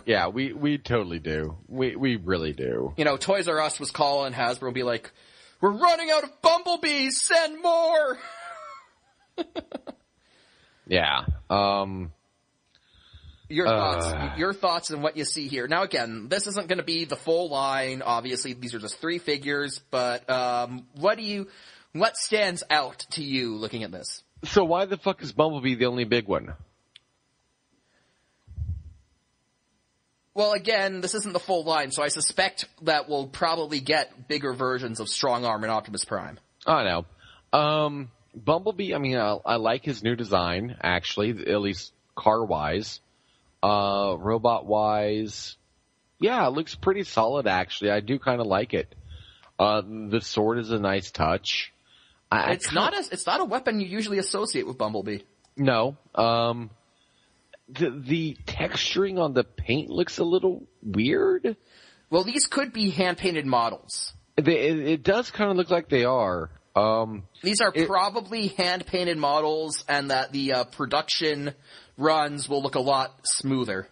Yeah, we totally do. We really do. You know, Toys R Us was calling Hasbro and be like, we're running out of Bumblebees, send more! Yeah, Your thoughts on what you see here. Now again, this isn't going to be the full line, obviously, these are just 3 figures, but, what stands out to you looking at this? So why the fuck is Bumblebee the only big one? Well, again, this isn't the full line, so I suspect that we'll probably get bigger versions of Strong Arm and Optimus Prime. I know. Bumblebee, I mean, I like his new design, actually, at least car-wise. Robot-wise, yeah, it looks pretty solid, actually. I do kind of like it. The sword is a nice touch. It's not a weapon you usually associate with Bumblebee. No. The texturing on the paint looks a little weird. Well, these could be hand-painted models. It does kind of look like they are. These are probably hand-painted models, and that the production runs will look a lot smoother.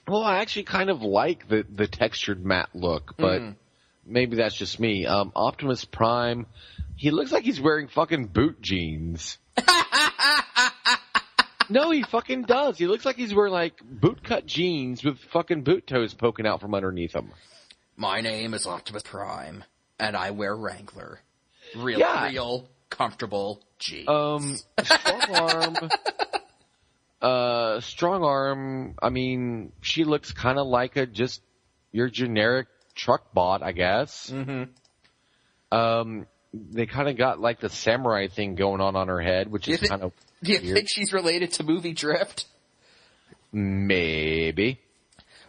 Well, I actually kind of like the textured matte look, but maybe that's just me. Optimus Prime, he looks like he's wearing fucking boot jeans. No, he fucking does. He looks like he's wearing, like, boot-cut jeans with fucking boot toes poking out from underneath him. My name is Optimus Prime, and I wear Wrangler. Real, comfortable jeans. Strong Arm, I mean, she looks kind of like just your generic truck bot, I guess. Mm-hmm. They kind of got, like, the samurai thing going on her head, which is kind of Do you think she's related to movie Drift? Maybe.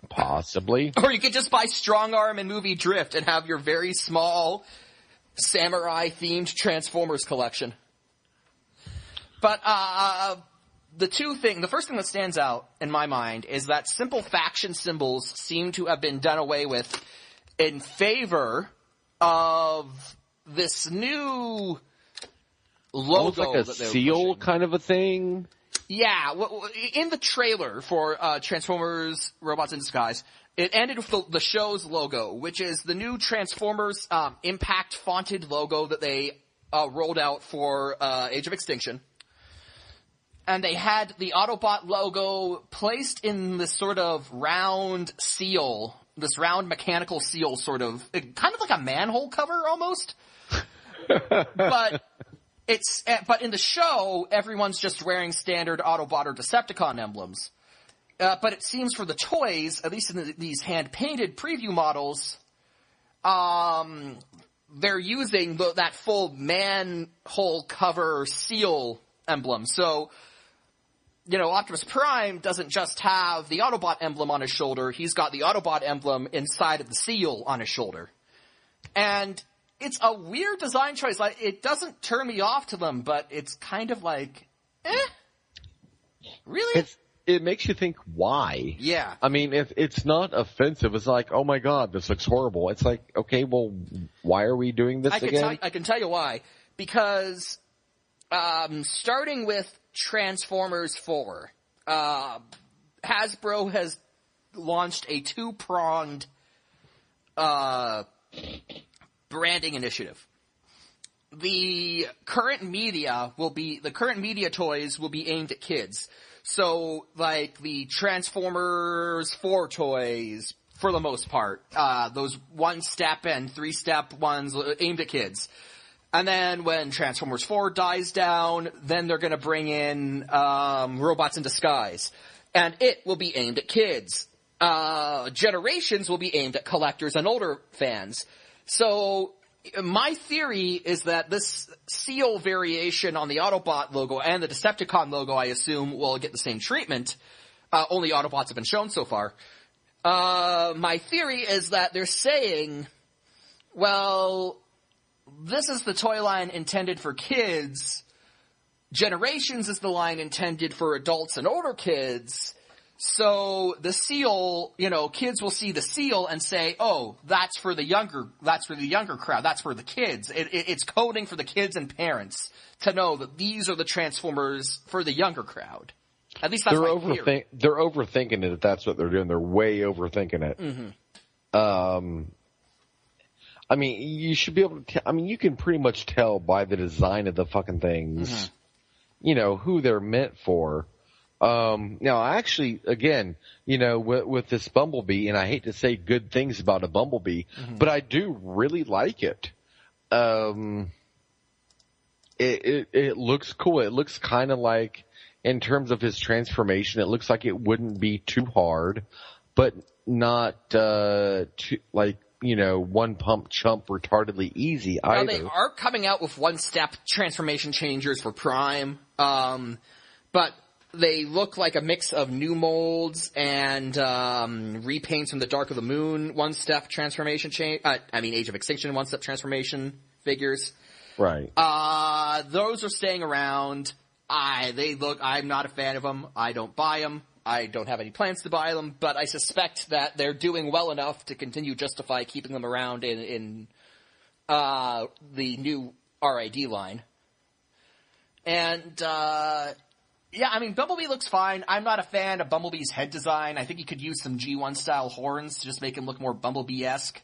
Possibly. Or you could just buy Strong Arm and movie Drift and have your very small samurai-themed Transformers collection. But, the first thing that stands out in my mind is that simple faction symbols seem to have been done away with in favor of this new logo. Almost like a that they were seal pushing. kind of a thing. Yeah, in the trailer for Transformers Robots in Disguise, it ended with the show's logo, which is the new Transformers Impact fonted logo that they rolled out for Age of Extinction. And they had the Autobot logo placed in this sort of round seal, this round mechanical seal sort of, kind of like a manhole cover almost. But in the show, everyone's just wearing standard Autobot or Decepticon emblems. But it seems for the toys, at least in these hand-painted preview models, they're using that full manhole cover seal emblem. So, Optimus Prime doesn't just have the Autobot emblem on his shoulder, he's got the Autobot emblem inside of the seal on his shoulder. And it's a weird design choice. Like, it doesn't turn me off to them, but it's kind of like, really? It makes you think, why? Yeah. I mean, if it's not offensive, it's like, oh my god, this looks horrible. It's like, okay, well, why are we doing this again? I can tell you why. Because, starting with Transformers 4, Hasbro has launched a two-pronged, branding initiative. The current media toys will be aimed at kids. So, like, the Transformers 4 toys, for the most part, those 1-step and 3-step ones aimed at kids. And then when Transformers 4 dies down, then they're gonna bring in, Robots in Disguise. And it will be aimed at kids. Generations will be aimed at collectors and older fans. So, my theory is that this seal variation on the Autobot logo and the Decepticon logo, I assume, will get the same treatment. Only Autobots have been shown so far. My theory is that they're saying, well, this is the toy line intended for kids. Generations is the line intended for adults and older kids. So the seal, kids will see the seal and say, "Oh, that's for the younger crowd. That's for the kids." It's coding for the kids and parents to know that these are the Transformers for the younger crowd. At least that's my theory. They're overthinking it. If that's what they're doing, they're way overthinking it. Mm-hmm. I mean, you should be able to. You can pretty much tell by the design of the fucking things, who they're meant for. Now, actually, again, with this Bumblebee, and I hate to say good things about a Bumblebee, but I do really like it. It looks cool. It looks kind of like, in terms of his transformation, it looks like it wouldn't be too hard, but not, too, one pump chump retardedly easy either. Now, they are coming out with 1-step transformation changers for Prime, but they look like a mix of new molds and repaints from the Dark of the Moon 1-step transformation Age of Extinction 1-step transformation figures. Right. Those are staying around. I'm not a fan of them. I don't buy them. I don't have any plans to buy them, but I suspect that they're doing well enough to continue justify keeping them around in the new RID line. And, Bumblebee looks fine. I'm not a fan of Bumblebee's head design. I think you could use some G1-style horns to just make him look more Bumblebee-esque.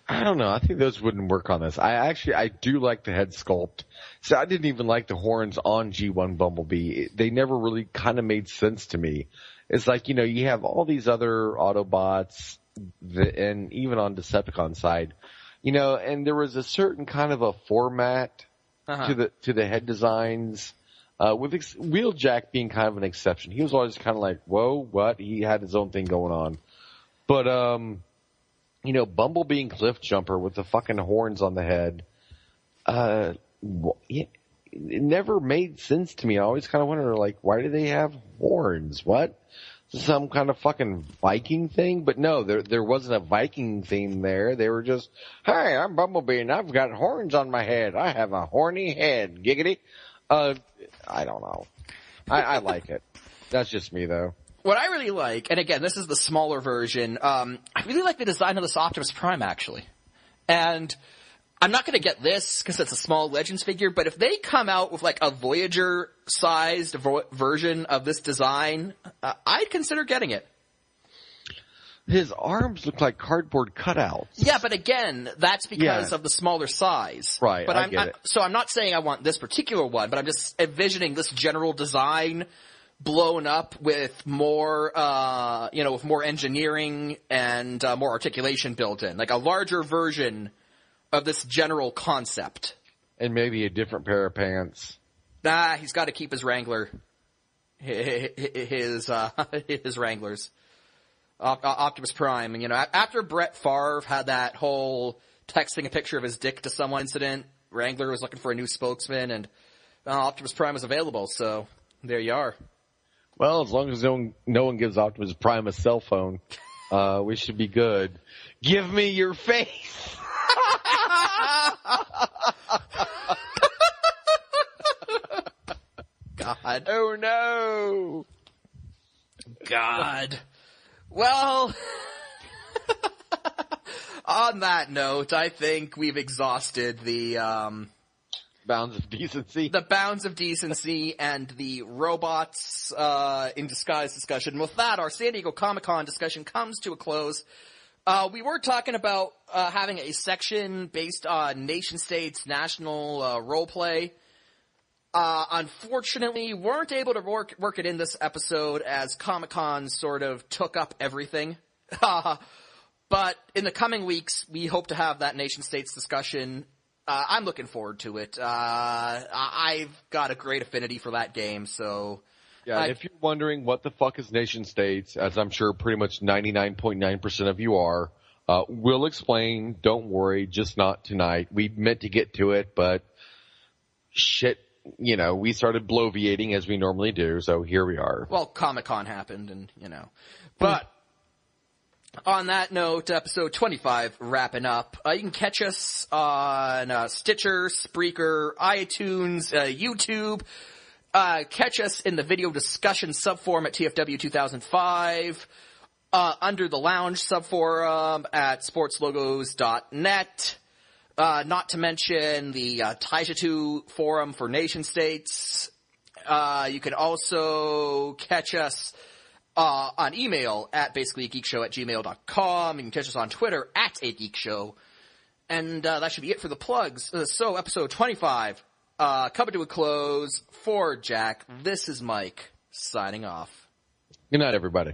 I don't know. I think those wouldn't work on this. I do like the head sculpt. So I didn't even like the horns on G1 Bumblebee. They never really kind of made sense to me. It's like, you have all these other Autobots, and even on Decepticon side, and there was a certain kind of a format to the head designs. With Wheeljack being kind of an exception. He was always kind of like, whoa, what? He had his own thing going on. But, Bumblebee and Cliffjumper with the fucking horns on the head, it never made sense to me. I always kind of wondered, why do they have horns? What? Some kind of fucking Viking thing? But no, there wasn't a Viking theme there. They were just, hey, I'm Bumblebee and I've got horns on my head. I have a horny head. Giggity. I don't know. I like it. That's just me, though. What I really like, and again, this is the smaller version, I really like the design of this Optimus Prime, actually. And I'm not going to get this because it's a small Legends figure, but if they come out with like a Voyager-sized version of this design, I'd consider getting it. His arms look like cardboard cutouts. Yeah, but again, that's because of the smaller size. Right, but I get it. So I'm not saying I want this particular one, but I'm just envisioning this general design blown up with more, with more engineering and more articulation built in. Like a larger version of this general concept. And maybe a different pair of pants. Nah, he's got to keep his Wrangler. His Wranglers. Optimus Prime. And, after Brett Favre had that whole texting a picture of his dick to someone incident, Wrangler was looking for a new spokesman, and Optimus Prime is available, so there you are. Well, as long as no one gives Optimus Prime a cell phone, we should be good. Give me your face! God. Oh, no! God. Well, on that note, I think we've exhausted the bounds of decency. The bounds of decency and the robots in disguise discussion. With that, our San Diego ComicCon discussion comes to a close. We were talking about having a section based on nation-states, national roleplay. Unfortunately, weren't able to work it in this episode as Comic-Con sort of took up everything. But in the coming weeks, we hope to have that nation-states discussion. I'm looking forward to it. I've got a great affinity for that game, so... Yeah, if you're wondering what the fuck is nation-states, as I'm sure pretty much 99.9% of you are, we'll explain. Don't worry, just not tonight. We meant to get to it, but shit, we started bloviating as we normally do, so here we are. Well, Comic-Con happened, and, But on that note, episode 25 wrapping up. You can catch us on Stitcher, Spreaker, iTunes, YouTube. Catch us in the video discussion subforum at TFW 2005, under the lounge subforum at sportslogos.net, not to mention the Taijutsu forum for nation states. You can also catch us on email at basicallygeekshow@gmail.com. You can catch us on Twitter at @geekshow. And that should be it for the plugs. So episode 25 coming to a close. For Jack, this is Mike, signing off. Good night, everybody.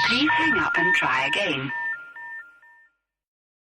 Please hang up and try again.